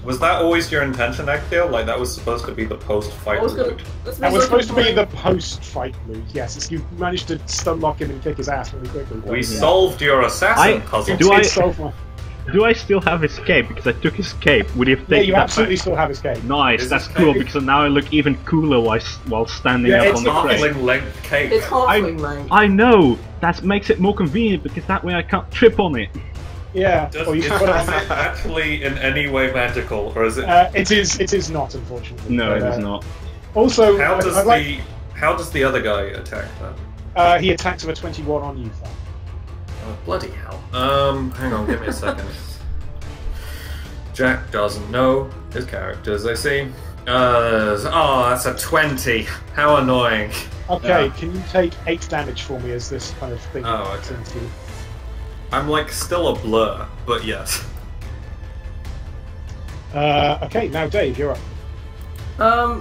was that always your intention, Ekdale? Like that was supposed to be the post-fight loot? That was supposed to be the post-fight loot. Yes, you managed to stun lock him and kick his ass really quickly. We solved your assassin puzzle. Do I still have escape? Because I took escape. Would you have taken you that absolutely back? still have escape. Nice, that's cool because now I look even cooler while standing up on the crate. It's halfling length cape. It's halfling length. I know. That makes it more convenient because that way I can't trip on it. Yeah. Is it actually in any way magical, or is it? It is not, unfortunately. No, it is not. Also, how does the other guy attack then? He attacks with a 21 on you, Thad. Oh, bloody hell. Hang on, give me a second. Jack doesn't know his characters, I see. That's a 20. How annoying. Okay, can you take 8 damage for me as this kind of thing? Oh, okay. I'm like still a blur, but yes. Okay, now Dave, you're up.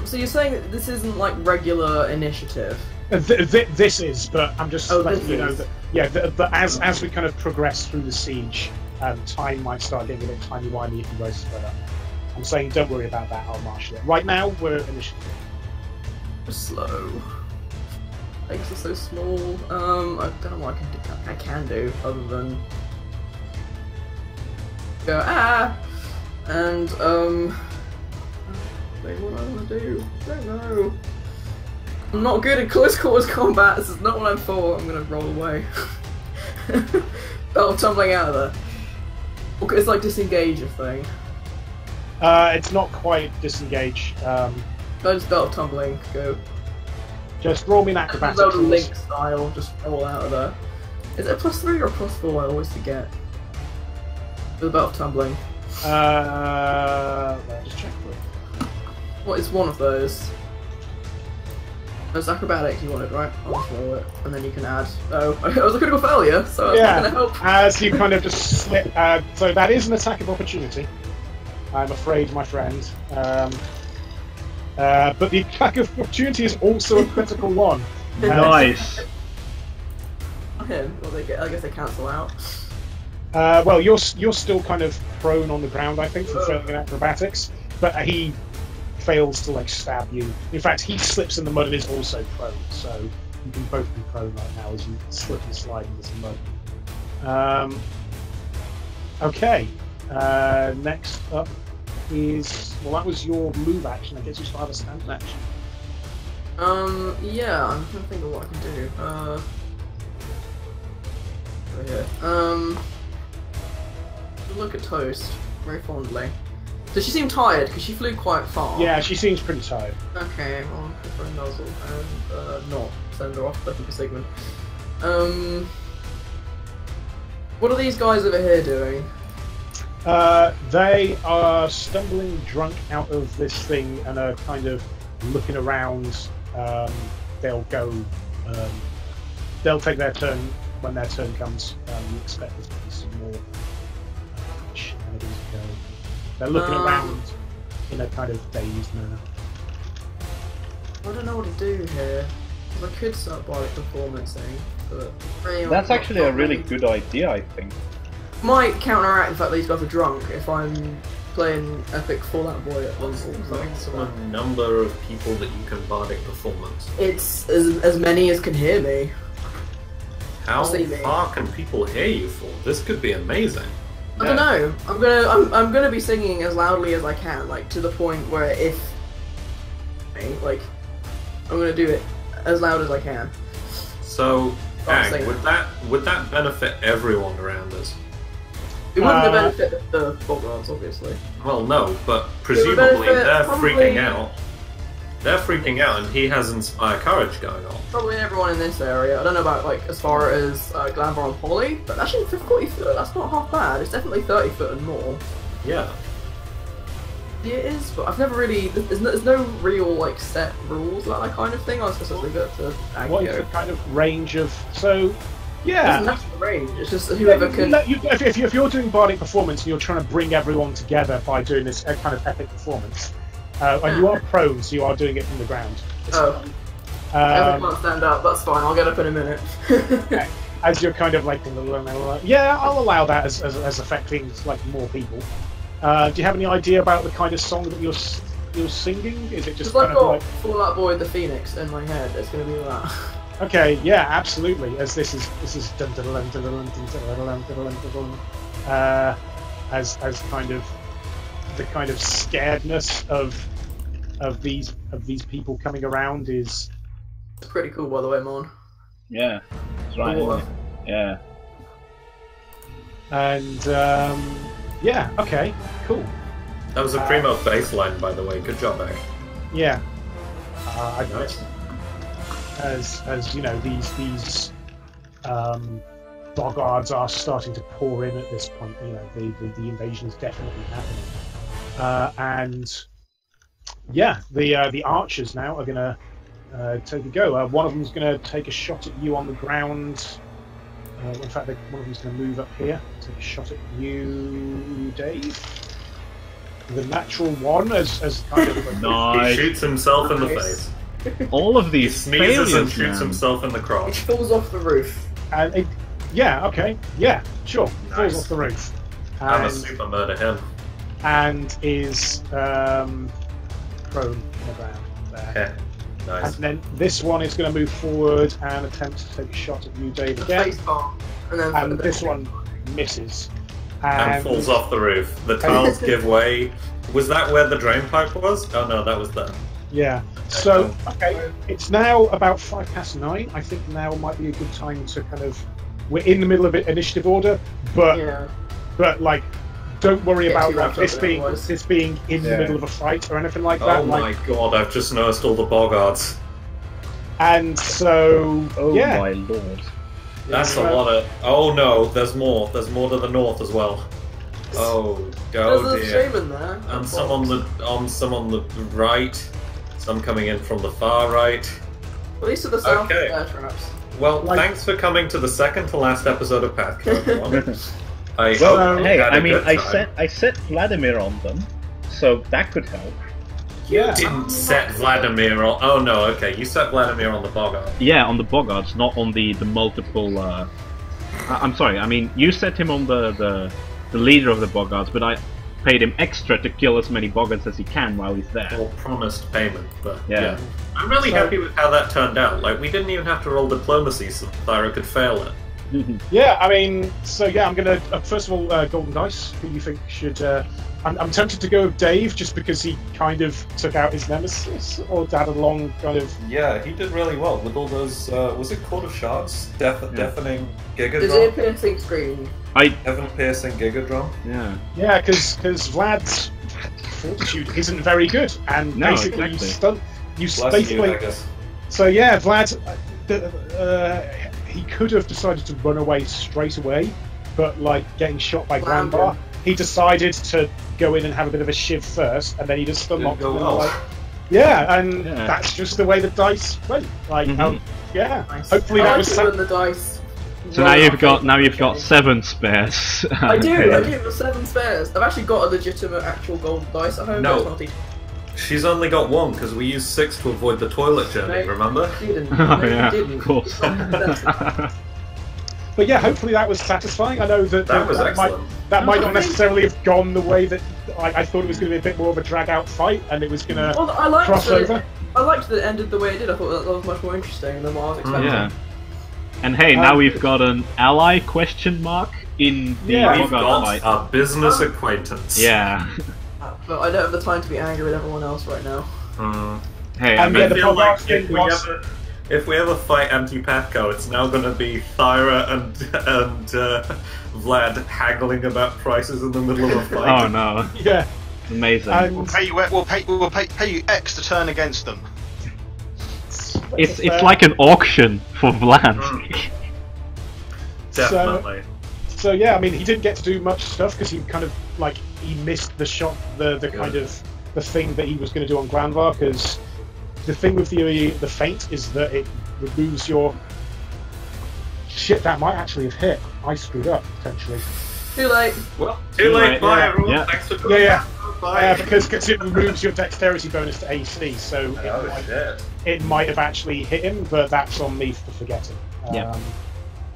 So you're saying that this isn't like regular initiative? This is, but I'm just letting you know is. that as we kind of progress through the siege, time might start getting a bit timey-wimey if you guys spread up. I'm saying don't worry about that, I'll marshal it. Right now, we're initiative. Slow. Legs are so small. I don't know what I can do other than go and what do I want to do? I don't know. I'm not good at close quarters combat. This is not what I'm for. I'm gonna roll away. Belt tumbling out of there. It's like disengage a thing. It's not quite disengage. I just belt tumbling. Go. Just roll me an acrobatics. Load of Link style, just roll out of there. Is it a +3 or a +4? I always forget. The belt tumbling. Just check for it. What is one of those? Those acrobatics you wanted, right? I'll just roll it, and then you can add. Oh, it was a critical failure, so that's not going to help. As you kind of just slip. So that is an attack of opportunity. I'm afraid, my friend. But the attack of opportunity is also a critical one. Nice. Well, I guess they cancel out. Well, you're still kind of prone on the ground, I think, from failing in acrobatics. But he fails to stab you. In fact, he slips in the mud and is also prone. So you can both be prone right now as you slip and slide in this mud. Okay. Next up is that was your move action. I guess you still have a standard action. Yeah, I'm trying to think of what I can do. Right here. Look at Toast very fondly. Does she seem tired? Because she flew quite far. Yeah, she seems pretty tired. Okay, well, give her a nuzzle and not send her off looking for Sigmund. What are these guys over here doing? They are stumbling drunk out of this thing and are kind of looking around. They'll go. They'll take their turn when their turn comes. You expect there's to be some more shenanigans going. They're looking around in a kind of dazed manner. I don't know what to do here. I could start by performancing, but that's actually a really good idea, I think. Might counteract the fact that these guys are drunk if I'm playing epic Fallout Boy at once. What's the maximum number of people that you can bardic performance? It's as many as can hear me. How far can people hear you for? This could be amazing. I don't know. I'm gonna be singing as loudly as I can, to the point where I'm gonna do it as loud as I can. So, would that benefit everyone around us? It wouldn't benefit the Boggards, obviously. Well, no, but presumably they're freaking out. They're freaking out, and he has Inspire Courage going on. Probably everyone in this area. I don't know about as far as Glanvor and Polly, but actually 40 foot, that's not half bad. It's definitely 30 foot and more. Yeah. Yeah, it is, but I've never really. There's no real like set rules about that kind of thing. I was supposed to leave it to Agio. What is the kind of range of so? It Yeah. doesn't matter the range. It's just whoever can. If you're doing bardic performance and you're trying to bring everyone together by doing this kind of epic performance, and you are prone, so you are doing it from the ground. Oh. I can't stand up. That's fine. I'll get up in a minute. Okay. As you're kind of like, yeah, I'll allow that as affecting like more people. Do you have any idea about the kind of song that you're singing? Is it just I've kind got of like Fall Out Boy the Phoenix in my head. It's going to be that. Okay, yeah, absolutely. As this is dun dun dun dun dun dun dun dun dun, as kind of the kind of scaredness of these people coming around is. It's pretty cool, by the way, Mon. Yeah, that's right. Isn't it? Yeah. And yeah, okay, cool. That was a primo baseline, by the way. Good job, Barry. Yeah, I Nice. as you know, these boggards are starting to pour in at this point. You know, the invasion is definitely happening, and yeah, the archers now are gonna take a go. One of them's gonna take a shot at you on the ground. In fact, one of them's gonna move up here, take a shot at you, Dave. The natural one, as kind of like, Nice. He shoots himself in the face. All of He these sneezes failures, and shoots man. himself in the It crotch. falls off the roof. and it, yeah, okay, yeah, sure, falls Nice. off the roof, I'm a and, super murder him. and is prone on the ground there. Okay. And Nice. then this one is going to move forward and attempt to take a shot at you, Dave, The again. face palm. And then And this one misses. And falls off the roof. The tiles give way. Was that where the drain pipe was? Oh no, that was there. Yeah. So, okay, it's now about 9:05. I think now might be a good time to kind of. We're in the middle of initiative order, but like, don't worry Get about too like, wrapped up in it, this being in the Yeah. middle of a fight or anything like that. Oh my Like, god, I've just noticed all the boggards. and so Oh yeah, my lord. That's Yeah. a lot of. Oh no, there's more. There's more to the north as well. Oh, There's oh a dear. shaman there. And some on the right. Some coming in from the far right. At least to the south Okay. bear traps. Well, Like- thanks for coming to the second to last episode of PATHCO, everyone. I Well, hope hey, you had a I mean, good time. I set Vladimir on them, so that could help. yeah. Didn't set Vladimir on. Oh no, okay, you set Vladimir on the boggart. Yeah, on the boggards, not on the multiple. I'm sorry. I mean, you set him on the leader of the boggards, but I paid him extra to kill as many boggards as he can while he's there. Or promised payment, but Yeah. I'm really So- happy with how that turned out. Like, we didn't even have to roll diplomacy so Thyra could fail it. Yeah, I mean, so yeah, I'm gonna first of all, Golden Dice. Who do you think should? I'm tempted to go with Dave just because he kind of took out his nemesis, or had a long kind of. Yeah, he did really well with all those. Was it Court of Shards? Deafening Giga His Drum? ear-piercing scream. Heaven piercing Giga Drum? Yeah. Yeah, because Vlad's fortitude isn't very good, and No, basically exactly. you Bless basically. you, I guess. So yeah, Vlad, he could have decided to run away straight away, but like getting shot by Slammed Grandpa, him. he decided to go in and have a bit of a shiv first, and then he just unlocked Didn't him. go well. Like, yeah, and Yeah. that's just the way the dice went. Like, Mhm. yeah. Nice. Hopefully I that like was. it when the dice. So roll now out you've got okay. 7 spares. I do. The 7 spares. I've actually got a legitimate actual gold dice at home. No. but it's not easy. She's only got one because we used 6 to avoid the toilet journey, No. remember? You didn't. Oh, No, you yeah, didn't. of course. But yeah, hopefully that was satisfying. I know That was might, excellent. that might I not think- necessarily have gone the way that I thought it was going to be a bit more of a drag-out fight, and it was going to Well, I liked cross that over. I liked that it ended the way it did. I thought that was much more interesting than what I was expecting. Yeah. And hey, now we've got an ally question mark in the Yeah. We've boggart got fight. a business acquaintance. Yeah. But I don't have the time to be angry with everyone else right now. Hmm. Hey, I And mean, yeah, I the feel like boggart thing was- if we ever fight anti-PATHCO, it's now going to be Thyra and Vlad haggling about prices in the middle of a fight. oh no, Yeah, amazing. and We'll pay you X to turn against them. it's like an auction for Vlad. Definitely. So yeah, I mean, he didn't get to do much stuff because he kind of like he missed the shot, the kind of the thing that he was going to do on Glanvar, because the thing with the feint is that it removes your shit. That might actually have hit. I screwed up potentially. Too late. Well, too late. Bye, yeah. everyone. Yeah. Thanks for coming. Yeah. Bye. Because it removes your dexterity bonus to AC, so it might have actually hit him, but that's on me for forgetting. Yeah.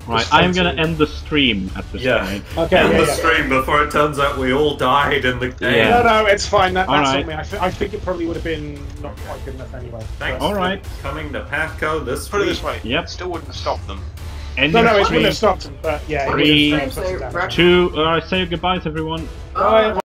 Right, I am going to end the stream at this point. Okay, End the stream before it turns out we all died in the game. Yeah. No, it's fine. That's right. on me. I think it probably would have been not quite good enough anyway. Thanks All for right. coming to PATHCO this Put it week. this way. Yep. Still wouldn't have stopped them. Ending No, it stream. wouldn't have stopped him, but yeah. Three, it would have done some damage. 2. Say goodbyes, everyone. Bye.